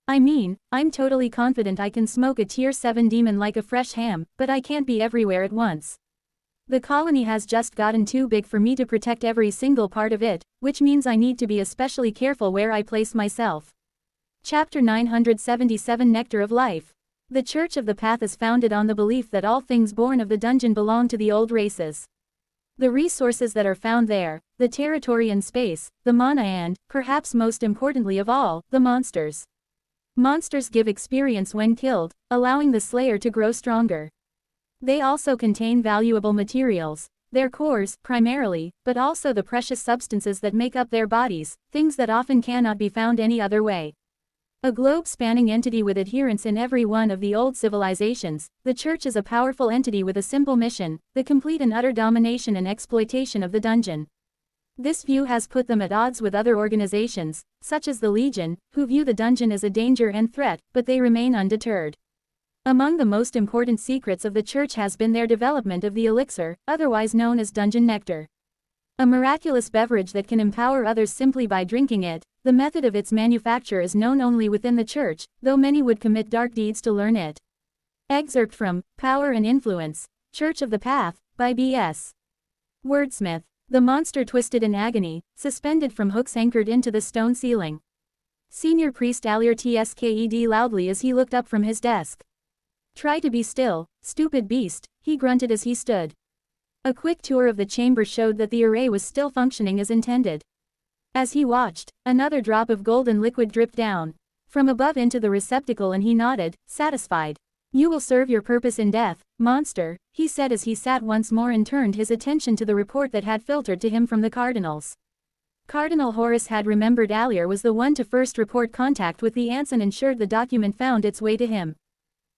I mean, I'm totally confident I can smoke a tier 7 demon like a fresh ham, but I can't be everywhere at once. The colony has just gotten too big for me to protect every single part of it, which means I need to be especially careful where I place myself. Chapter 977 Nectar of Life. The Church of the Path is founded on the belief that all things born of the dungeon belong to the old races. The resources that are found there, the territory and space, the mana and, perhaps most importantly of all, the monsters. Monsters give experience when killed, allowing the slayer to grow stronger. They also contain valuable materials, their cores, primarily, but also the precious substances that make up their bodies, things that often cannot be found any other way. A globe-spanning entity with adherents in every one of the old civilizations, the Church is a powerful entity with a simple mission, the complete and utter domination and exploitation of the dungeon. This view has put them at odds with other organizations, such as the Legion, who view the dungeon as a danger and threat, but they remain undeterred. Among the most important secrets of the Church has been their development of the elixir, otherwise known as dungeon nectar. A miraculous beverage that can empower others simply by drinking it. The method of its manufacture is known only within the Church, though many would commit dark deeds to learn it. Excerpt from Power and Influence, Church of the Path, by B.S. Wordsmith. The monster twisted in agony, suspended from hooks anchored into the stone ceiling. Senior Priest Alier tsked loudly as he looked up from his desk. Try to be still, stupid beast, he grunted as he stood. A quick tour of the chamber showed that the array was still functioning as intended. As he watched, another drop of golden liquid dripped down from above into the receptacle, and he nodded, satisfied. You will serve your purpose in death, monster, he said as he sat once more and turned his attention to the report that had filtered to him from the cardinals. Cardinal Horace had remembered Alier was the one to first report contact with the ants and ensured the document found its way to him.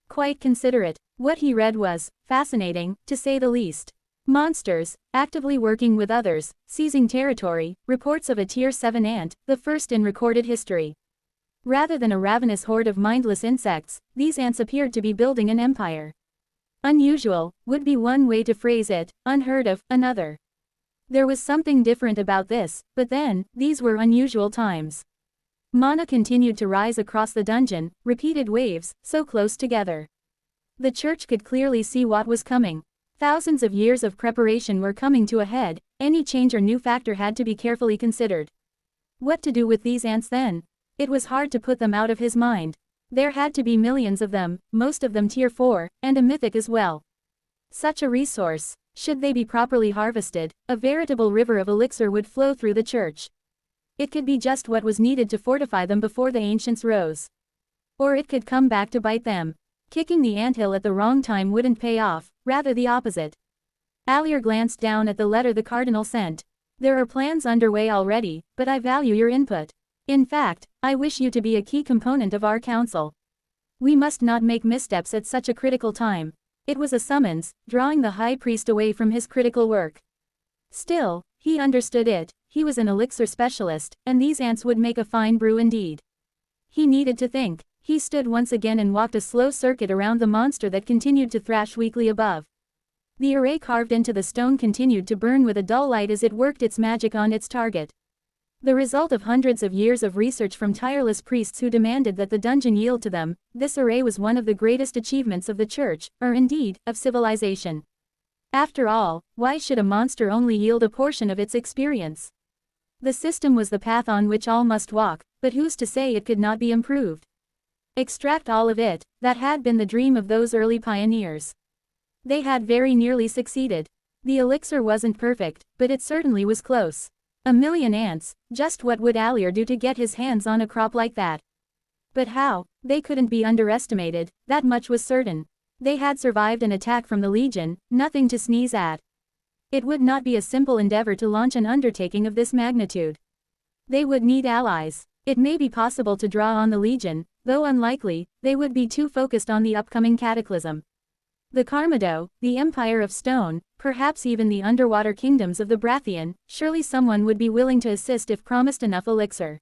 Quite considerate. What he read was fascinating, to say the least. Monsters, actively working with others, seizing territory, reports of a tier 7 ant, the first in recorded history. Rather than a ravenous horde of mindless insects, these ants appeared to be building an empire. Unusual, would be one way to phrase it, unheard of, another. There was something different about this, but then, these were unusual times. Mana continued to rise across the dungeon, repeated waves, so close together. The Church could clearly see what was coming. Thousands of years of preparation were coming to a head, Any change or new factor had to be carefully considered. What to do with these ants then? It was hard to put them out of his mind. There had to be millions of them, most of them tier 4, and a mythic as well. Such a resource, should they be properly harvested, a veritable river of elixir would flow through the church. It could be just what was needed to fortify them before the ancients rose. Or it could come back to bite them. Kicking the anthill at the wrong time wouldn't pay off, rather the opposite. Allier glanced down at the letter the cardinal sent. There are plans underway already, but I value your input. In fact, I wish you to be a key component of our council. We must not make missteps at such a critical time. It was a summons, drawing the high priest away from his critical work. Still, he understood it. He was an elixir specialist, and these ants would make a fine brew indeed. He needed to think. He stood once again and walked a slow circuit around the monster that continued to thrash weakly above. The array carved into the stone continued to burn with a dull light as it worked its magic on its target. The result of hundreds of years of research from tireless priests who demanded that the dungeon yield to them, this array was one of the greatest achievements of the church, or indeed, of civilization. After all, why should a monster only yield a portion of its experience? The system was the path on which all must walk, but who's to say it could not be improved? Extract all of it, that had been the dream of those early pioneers. They had very nearly succeeded. The elixir wasn't perfect, but it certainly was close. 1,000,000 ants, just what would Allier do to get his hands on a crop like that? But how? They couldn't be underestimated, that much was certain. They had survived an attack from the Legion, nothing to sneeze at. It would not be a simple endeavor to launch an undertaking of this magnitude. They would need allies. It may be possible to draw on the Legion, though unlikely, they would be too focused on the upcoming cataclysm. The Karmado, the Empire of Stone, perhaps even the underwater kingdoms of the Brathian, surely someone would be willing to assist if promised enough elixir.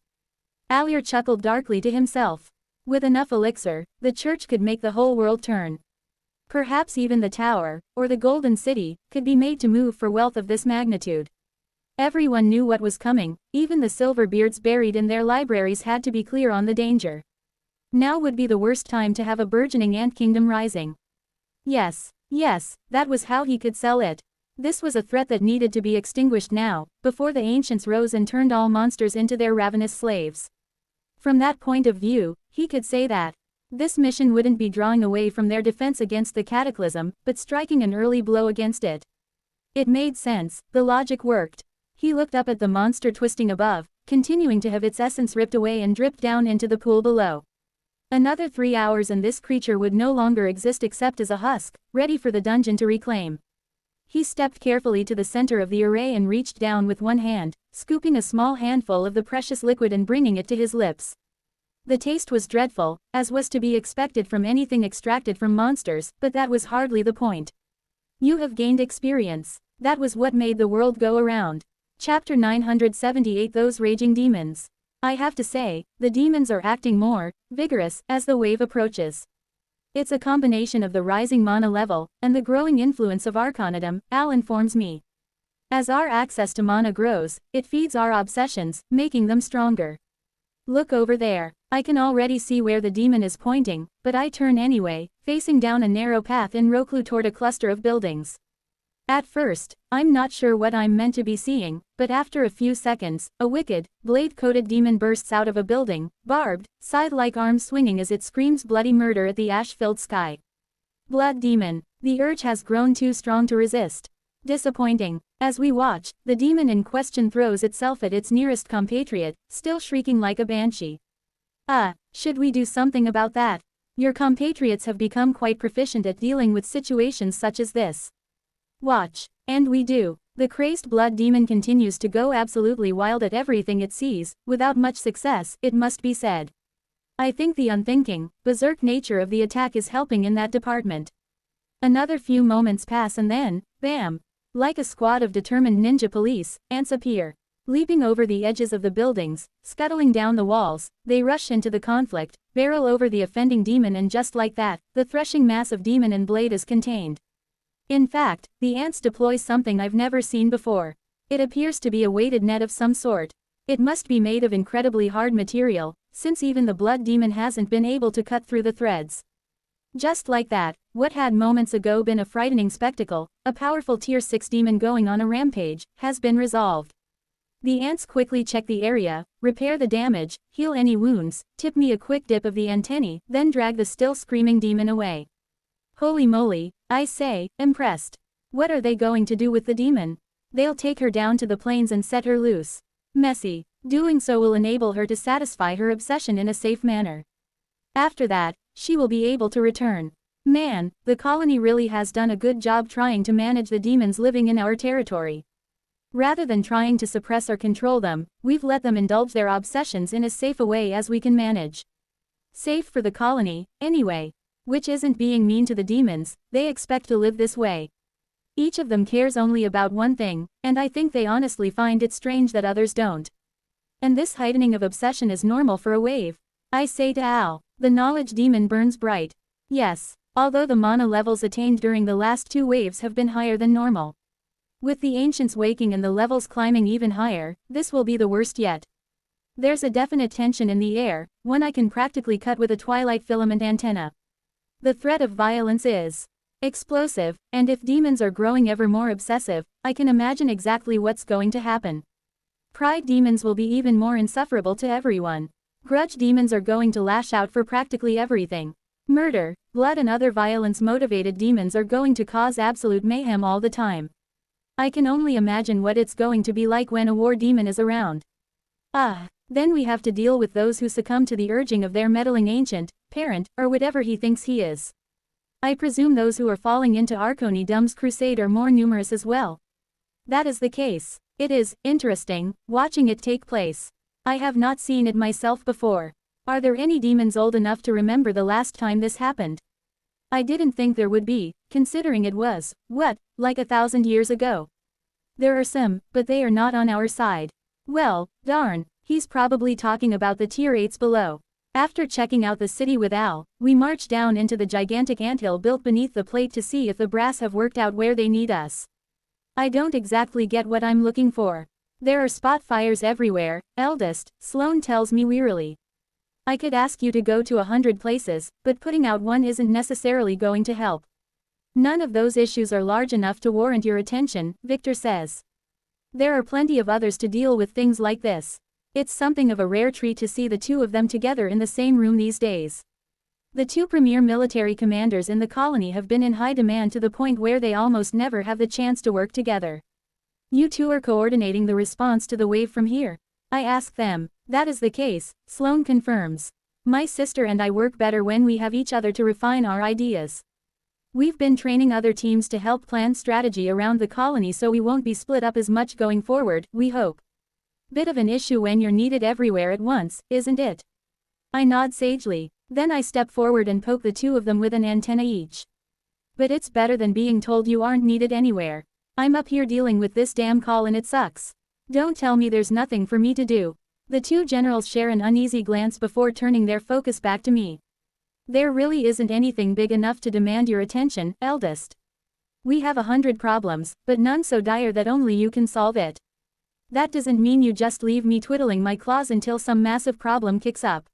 Allier chuckled darkly to himself. With enough elixir, the church could make the whole world turn. Perhaps even the tower, or the Golden City, could be made to move for wealth of this magnitude. Everyone knew what was coming, even the Silverbeards buried in their libraries had to be clear on the danger. Now would be the worst time to have a burgeoning ant kingdom rising. Yes, that was how he could sell it. This was a threat that needed to be extinguished now, before the ancients rose and turned all monsters into their ravenous slaves. From that point of view, he could say that this mission wouldn't be drawing away from their defense against the cataclysm, but striking an early blow against it. It made sense, the logic worked. He looked up at the monster twisting above, continuing to have its essence ripped away and dripped down into the pool below. Another 3 hours and this creature would no longer exist except as a husk, ready for the dungeon to reclaim. He stepped carefully to the center of the array and reached down with one hand, scooping a small handful of the precious liquid and bringing it to his lips. The taste was dreadful, as was to be expected from anything extracted from monsters, but that was hardly the point. You have gained experience. That was what made the world go around. Chapter 978 Those Raging Demons. I have to say, the demons are acting more vigorous as the wave approaches. It's a combination of the rising mana level and the growing influence of Arcanidum, Al informs me. As our access to mana grows, it feeds our obsessions, making them stronger. Look over there. I can already see where the demon is pointing, but I turn anyway, facing down a narrow path in Roklu toward a cluster of buildings. At first, I'm not sure what I'm meant to be seeing, but after a few seconds, a wicked, blade-coated demon bursts out of a building, barbed, scythe-like arms swinging as it screams bloody murder at the ash-filled sky. Blood demon. The urge has grown too strong to resist. Disappointing. As we watch, the demon in question throws itself at its nearest compatriot, still shrieking like a banshee. Should we do something about that? Your compatriots have become quite proficient at dealing with situations such as this. Watch. And we do. The crazed blood demon continues to go absolutely wild at everything it sees, without much success, it must be said. I think the unthinking, berserk nature of the attack is helping in that department. Another few moments pass and then, bam! Like a squad of determined ninja police, ants appear. Leaping over the edges of the buildings, scuttling down the walls, they rush into the conflict, barrel over the offending demon, and just like that, the threshing mass of demon and blade is contained. In fact, the ants deploy something I've never seen before. It appears to be a weighted net of some sort. It must be made of incredibly hard material, since even the blood demon hasn't been able to cut through the threads. Just like that, what had moments ago been a frightening spectacle, a powerful tier 6 demon going on a rampage, has been resolved. The ants quickly check the area, repair the damage, heal any wounds, tip me a quick dip of the antennae, then drag the still screaming demon away. Holy moly, I say, impressed. What are they going to do with the demon? They'll take her down to the plains and set her loose. Messy. Doing so will enable her to satisfy her obsession in a safe manner. After that, she will be able to return. Man, the colony really has done a good job trying to manage the demons living in our territory. Rather than trying to suppress or control them, we've let them indulge their obsessions in as safe a way as we can manage. Safe for the colony, anyway. Which isn't being mean to the demons, they expect to live this way. Each of them cares only about one thing, and I think they honestly find it strange that others don't. And this heightening of obsession is normal for a wave. I say to Al, the knowledge demon burns bright. Yes, although the mana levels attained during the last 2 waves have been higher than normal. With the ancients waking and the levels climbing even higher, this will be the worst yet. There's a definite tension in the air, one I can practically cut with a twilight filament antenna. The threat of violence is explosive, and if demons are growing ever more obsessive, I can imagine exactly what's going to happen. Pride demons will be even more insufferable to everyone. Grudge demons are going to lash out for practically everything. Murder, blood and other violence-motivated demons are going to cause absolute mayhem all the time. I can only imagine what it's going to be like when a war demon is around. Then we have to deal with those who succumb to the urging of their meddling ancient, parent, or whatever he thinks he is. I presume those who are falling into Arconidom's crusade are more numerous as well. That is the case. It is interesting watching it take place. I have not seen it myself before. Are there any demons old enough to remember the last time this happened? I didn't think there would be, considering it was, like 1,000 years ago. There are some, but they are not on our side. Well, darn, he's probably talking about the tier 8s below. After checking out the city with Al, we march down into the gigantic anthill built beneath the plate to see if the brass have worked out where they need us. I don't exactly get what I'm looking for. There are spot fires everywhere, eldest, Sloane tells me wearily. I could ask you to go to 100 places, but putting out one isn't necessarily going to help. None of those issues are large enough to warrant your attention, Victor says. There are plenty of others to deal with things like this. It's something of a rare treat to see the 2 of them together in the same room these days. The 2 premier military commanders in the colony have been in high demand to the point where they almost never have the chance to work together. You 2 are coordinating the response to the wave from here. I ask them. That is the case, Sloane confirms. My sister and I work better when we have each other to refine our ideas. We've been training other teams to help plan strategy around the colony so we won't be split up as much going forward, we hope. Bit of an issue when you're needed everywhere at once, isn't it? I nod sagely. Then I step forward and poke the 2 of them with an antenna each. But it's better than being told you aren't needed anywhere. I'm up here dealing with this damn call and it sucks. Don't tell me there's nothing for me to do. The 2 generals share an uneasy glance before turning their focus back to me. There really isn't anything big enough to demand your attention, eldest. We have 100 problems, but none so dire that only you can solve it. That doesn't mean you just leave me twiddling my claws until some massive problem kicks up.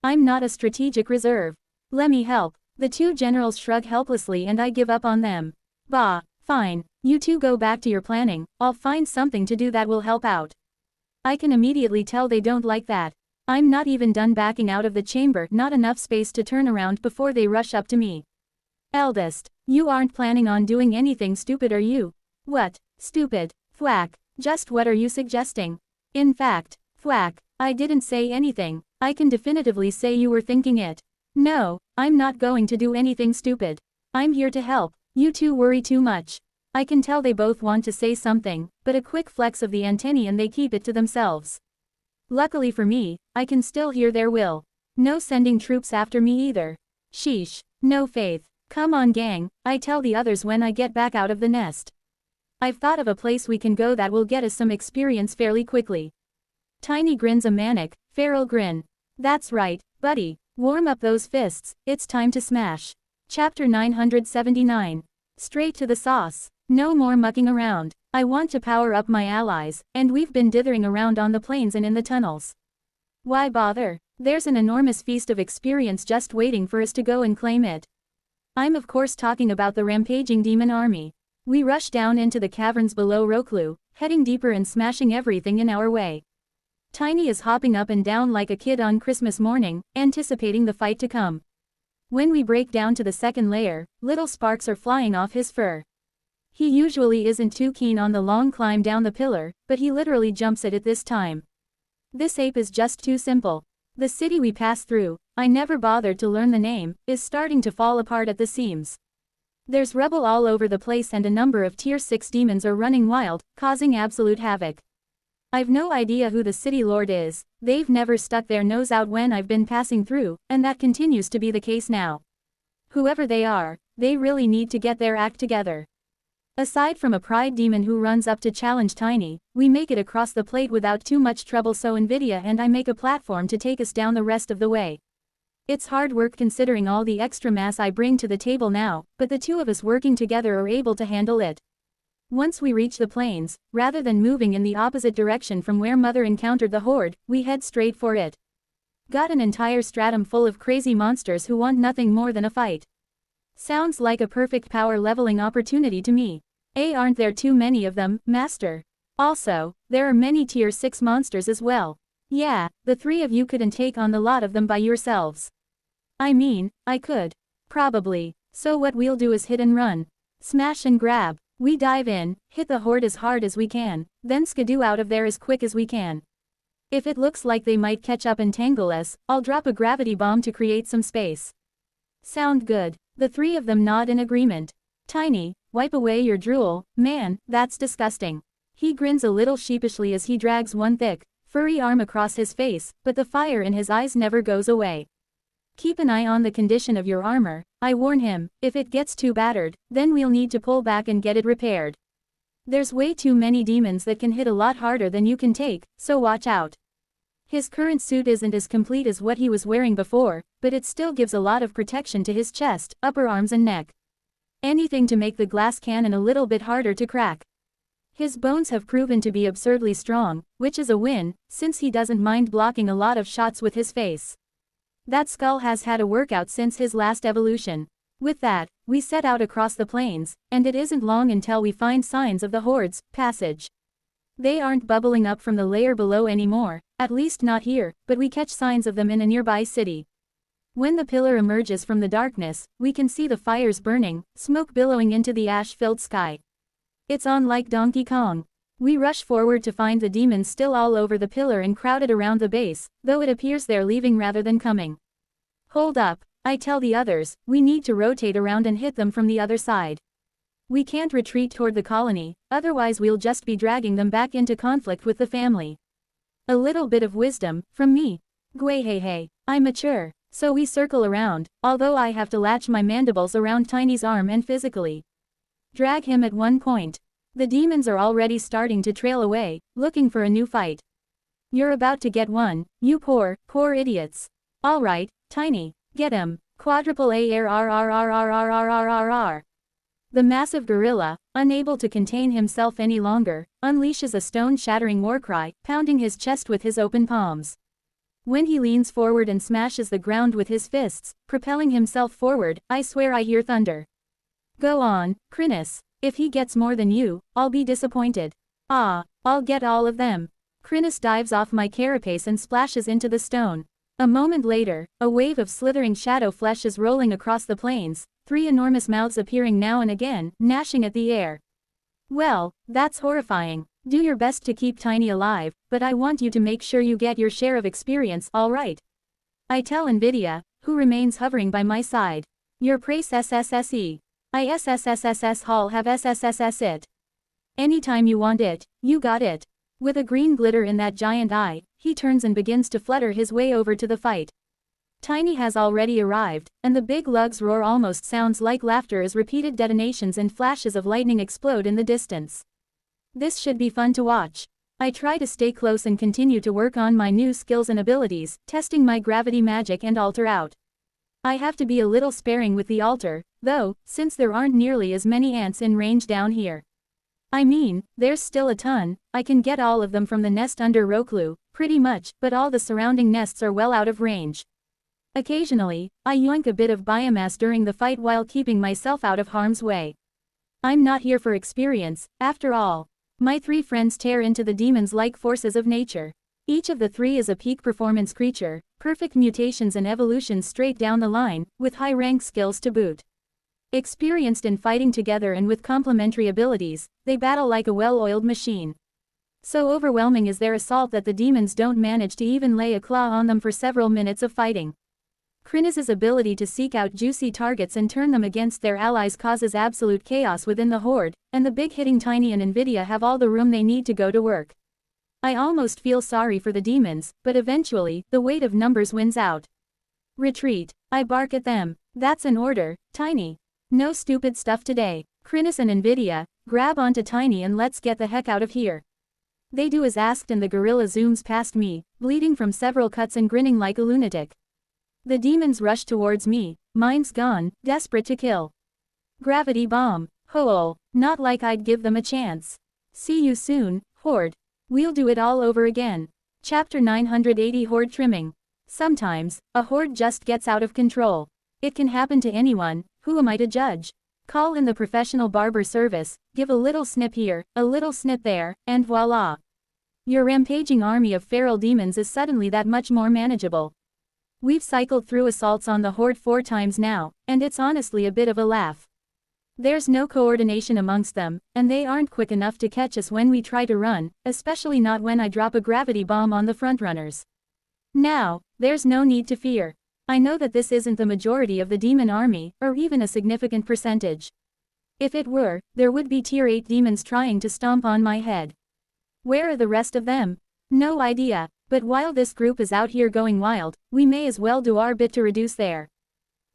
I'm not a strategic reserve. Let me help. The 2 generals shrug helplessly and I give up on them. Bah, fine. You 2 go back to your planning, I'll find something to do that will help out. I can immediately tell they don't like that. I'm not even done backing out of the chamber, not enough space to turn around before they rush up to me. Eldest, you aren't planning on doing anything stupid, are you? What? Stupid? Thwack. Just what are you suggesting? In fact, thwack, I didn't say anything. I can definitively say you were thinking it. No, I'm not going to do anything stupid. I'm here to help. You 2 worry too much. I can tell they both want to say something, but a quick flex of the antennae and they keep it to themselves. Luckily for me, I can still hear their will. No sending troops after me either. Sheesh, no faith. Come on gang, I tell the others when I get back out of the nest. I've thought of a place we can go that will get us some experience fairly quickly. Tiny grins a manic, feral grin. That's right, buddy, warm up those fists, it's time to smash. Chapter 979. Straight to the sauce. No more mucking around. I want to power up my allies, and we've been dithering around on the plains and in the tunnels. Why bother? There's an enormous feast of experience just waiting for us to go and claim it. I'm of course talking about the rampaging demon army. We rush down into the caverns below Roklu, heading deeper and smashing everything in our way. Tiny is hopping up and down like a kid on Christmas morning, anticipating the fight to come. When we break down to the second layer, little sparks are flying off his fur. He usually isn't too keen on the long climb down the pillar, but he literally jumps at it this time. This ape is just too simple. The city we pass through, I never bothered to learn the name, is starting to fall apart at the seams. There's rubble all over the place and a number of tier 6 demons are running wild, causing absolute havoc. I've no idea who the city lord is, they've never stuck their nose out when I've been passing through, and that continues to be the case now. Whoever they are, they really need to get their act together. Aside from a pride demon who runs up to challenge Tiny, we make it across the plate without too much trouble, so Nvidia and I make a platform to take us down the rest of the way. It's hard work considering all the extra mass I bring to the table now, but the two of us working together are able to handle it. Once we reach the plains, rather than moving in the opposite direction from where Mother encountered the horde, we head straight for it. Got an entire stratum full of crazy monsters who want nothing more than a fight. Sounds like a perfect power leveling opportunity to me. Aren't there too many of them, Master? Also, there are many tier 6 monsters as well. Yeah, the three of you couldn't take on the lot of them by yourselves. I mean, I could. Probably. So what we'll do is hit and run. Smash and grab. We dive in, hit the horde as hard as we can, then skidoo out of there as quick as we can. If it looks like they might catch up and tangle us, I'll drop a gravity bomb to create some space. Sound good. The three of them nod in agreement. Tiny, wipe away your drool, man, that's disgusting. He grins a little sheepishly as he drags one thick, furry arm across his face, but the fire in his eyes never goes away. Keep an eye on the condition of your armor, I warn him, if it gets too battered, then we'll need to pull back and get it repaired. There's way too many demons that can hit a lot harder than you can take, so watch out. His current suit isn't as complete as what he was wearing before, but it still gives a lot of protection to his chest, upper arms and neck. Anything to make the glass cannon a little bit harder to crack. His bones have proven to be absurdly strong, which is a win, since he doesn't mind blocking a lot of shots with his face. That skull has had a workout since his last evolution. With that, we set out across the plains, and it isn't long until we find signs of the horde's passage. They aren't bubbling up from the layer below anymore, at least not here, but we catch signs of them in a nearby city. When the pillar emerges from the darkness, we can see the fires burning, smoke billowing into the ash-filled sky. It's on like Donkey Kong. We rush forward to find the demons still all over the pillar and crowded around the base, though it appears they're leaving rather than coming. Hold up, I tell the others, we need to rotate around and hit them from the other side. We can't retreat toward the colony, otherwise we'll just be dragging them back into conflict with the family. A little bit of wisdom, from me. Hey, I'm mature. So we circle around, although I have to latch my mandibles around Tiny's arm and physically drag him at one point. The demons are already starting to trail away, looking for a new fight. You're about to get one, you poor idiots. Alright, Tiny, get him. Quadruple ARRRRRRRRRRR. The massive gorilla, unable to contain himself any longer, unleashes a stone-shattering war cry, pounding his chest with his open palms. When he leans forward and smashes the ground with his fists, propelling himself forward, I swear I hear thunder. Go on, Chrysalis. If he gets more than you, I'll be disappointed. I'll get all of them. Chrysalis dives off my carapace and splashes into the stone. A moment later, a wave of slithering shadow flesh is rolling across the plains, three enormous mouths appearing now and again, gnashing at the air. Well, that's horrifying. Do your best to keep Tiny alive, but I want you to make sure you get your share of experience, alright? I tell Nvidia, who remains hovering by my side. Your praise SSSE. I SSSSS Hall have SSSS it. Anytime you want it, you got it. With a green glitter in that giant eye, he turns and begins to flutter his way over to the fight. Tiny has already arrived, and the big lug's roar almost sounds like laughter as repeated detonations and flashes of lightning explode in the distance. This should be fun to watch. I try to stay close and continue to work on my new skills and abilities, testing my gravity magic and altar out. I have to be a little sparing with the altar, though, since there aren't nearly as many ants in range down here. I mean, there's still a ton, I can get all of them from the nest under Roklu, pretty much, but all the surrounding nests are well out of range. Occasionally, I yoink a bit of biomass during the fight while keeping myself out of harm's way. I'm not here for experience, after all. My three friends tear into the demons-like forces of nature. Each of the three is a peak performance creature, perfect mutations and evolutions straight down the line, with high rank skills to boot. Experienced in fighting together and with complementary abilities, they battle like a well-oiled machine. So overwhelming is their assault that the demons don't manage to even lay a claw on them for several minutes of fighting. Chrysalis' ability to seek out juicy targets and turn them against their allies causes absolute chaos within the horde, and the big-hitting Tiny and Nvidia have all the room they need to go to work. I almost feel sorry for the demons, but eventually, the weight of numbers wins out. Retreat. I bark at them. That's an order, Tiny. No stupid stuff today. Chrysalis and Nvidia, grab onto Tiny and let's get the heck out of here. They do as asked and the gorilla zooms past me, bleeding from several cuts and grinning like a lunatic. The demons rush towards me, mine's gone, desperate to kill. Gravity bomb. Hole. Not like I'd give them a chance. See you soon, Horde. We'll do it all over again. Chapter 980 Horde Trimming. Sometimes, a horde just gets out of control. It can happen to anyone, who am I to judge? Call in the professional barber service, give a little snip here, a little snip there, and voila. Your rampaging army of feral demons is suddenly that much more manageable. We've cycled through assaults on the horde 4 times now, and it's honestly a bit of a laugh. There's no coordination amongst them, and they aren't quick enough to catch us when we try to run, especially not when I drop a gravity bomb on the frontrunners. Now, there's no need to fear. I know that this isn't the majority of the demon army, or even a significant percentage. If it were, there would be tier 8 demons trying to stomp on my head. Where are the rest of them? No idea, but while this group is out here going wild, we may as well do our bit to reduce their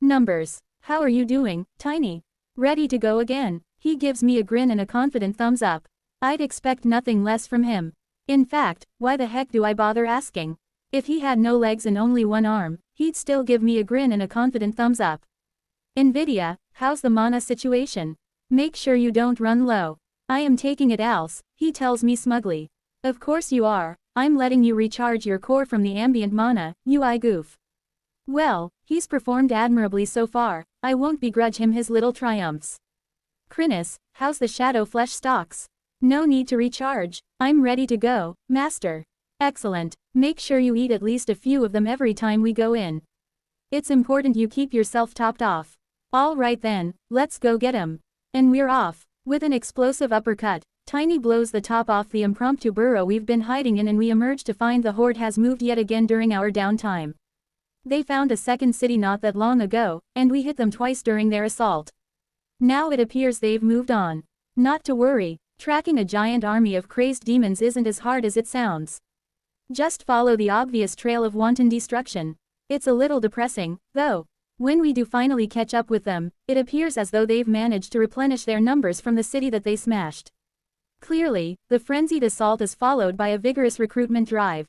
numbers. How are you doing, Tiny? Ready to go again? He gives me a grin and a confident thumbs up. I'd expect nothing less from him. In fact, why the heck do I bother asking? If he had no legs and only one arm, he'd still give me a grin and a confident thumbs up. Nvidia, how's the mana situation? Make sure you don't run low. I am taking it else, he tells me smugly. Of course you are, I'm letting you recharge your core from the ambient mana, you goof. Well, he's performed admirably so far, I won't begrudge him his little triumphs. Chrysalis, how's the shadow flesh stocks? No need to recharge, I'm ready to go, master. Excellent, make sure you eat at least a few of them every time we go in. It's important you keep yourself topped off. All right then, let's go get him. And we're off. With an explosive uppercut, Tiny blows the top off the impromptu burrow we've been hiding in and we emerge to find the horde has moved yet again during our downtime. They found a second city not that long ago, and we hit them twice during their assault. Now it appears they've moved on. Not to worry, tracking a giant army of crazed demons isn't as hard as it sounds. Just follow the obvious trail of wanton destruction. It's a little depressing, though. When we do finally catch up with them, it appears as though they've managed to replenish their numbers from the city that they smashed. Clearly, the frenzied assault is followed by a vigorous recruitment drive.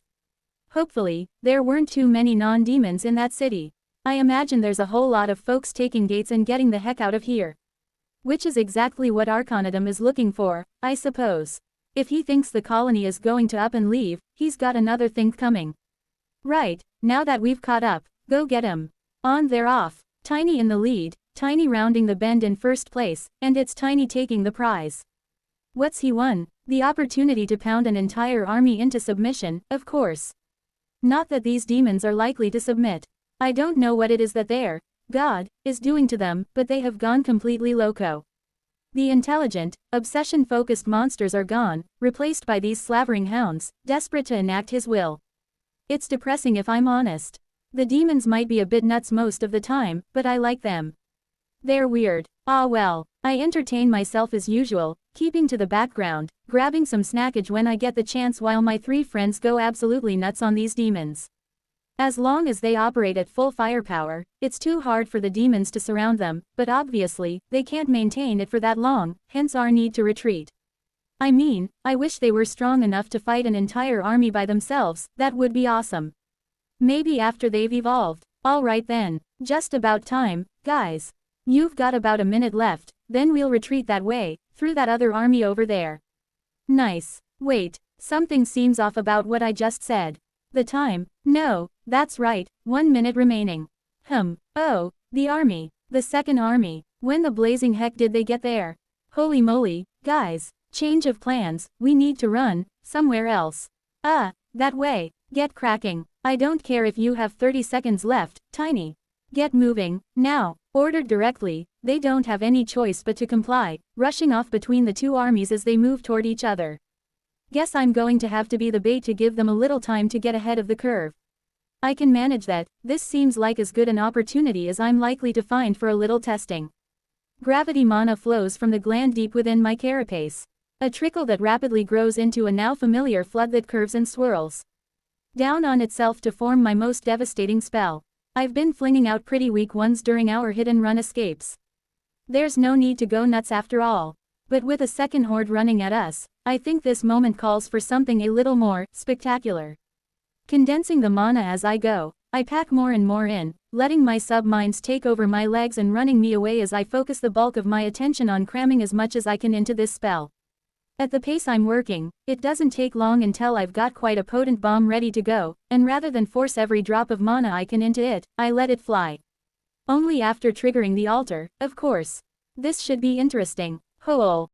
Hopefully, there weren't too many non-demons in that city. I imagine there's a whole lot of folks taking gates and getting the heck out of here. Which is exactly what Arcanidum is looking for, I suppose. If he thinks the colony is going to up and leave, he's got another thing coming. Right, now that we've caught up, go get him. On they're off. Tiny in the lead, Tiny rounding the bend in first place, and it's Tiny taking the prize. What's he won? The opportunity to pound an entire army into submission, of course. Not that these demons are likely to submit. I don't know what it is that God is doing to them, but they have gone completely loco. The intelligent, obsession-focused monsters are gone, replaced by these slavering hounds, desperate to enact his will. It's depressing if I'm honest. The demons might be a bit nuts most of the time, but I like them. They're weird. Ah well, I entertain myself as usual, keeping to the background, grabbing some snackage when I get the chance while my three friends go absolutely nuts on these demons. As long as they operate at full firepower, it's too hard for the demons to surround them, but obviously, they can't maintain it for that long, hence our need to retreat. I mean, I wish they were strong enough to fight an entire army by themselves, that would be awesome. Maybe after they've evolved. Alright then, just about time, guys. You've got about a minute left, then we'll retreat that way, through that other army over there. Nice. Wait, something seems off about what I just said. The time? No, that's right, 1 minute remaining. Oh, the army. The second army. When the blazing heck did they get there? Holy moly, guys. Change of plans, we need to run, somewhere else. That way. Get cracking. I don't care if you have 30 seconds left, Tiny. Get moving, now. Ordered directly, they don't have any choice but to comply, rushing off between the two armies as they move toward each other. Guess I'm going to have to be the bait to give them a little time to get ahead of the curve. I can manage that. This seems like as good an opportunity as I'm likely to find for a little testing. Gravity mana flows from the gland deep within my carapace. A trickle that rapidly grows into a now familiar flood that curves and swirls down on itself to form my most devastating spell. I've been flinging out pretty weak ones during our hit-and-run escapes. There's no need to go nuts after all. But with a second horde running at us, I think this moment calls for something a little more spectacular. Condensing the mana as I go, I pack more and more in, letting my sub-minds take over my legs and running me away as I focus the bulk of my attention on cramming as much as I can into this spell. At the pace I'm working, it doesn't take long until I've got quite a potent bomb ready to go, and rather than force every drop of mana I can into it, I let it fly. Only after triggering the altar, of course. This should be interesting. Hool.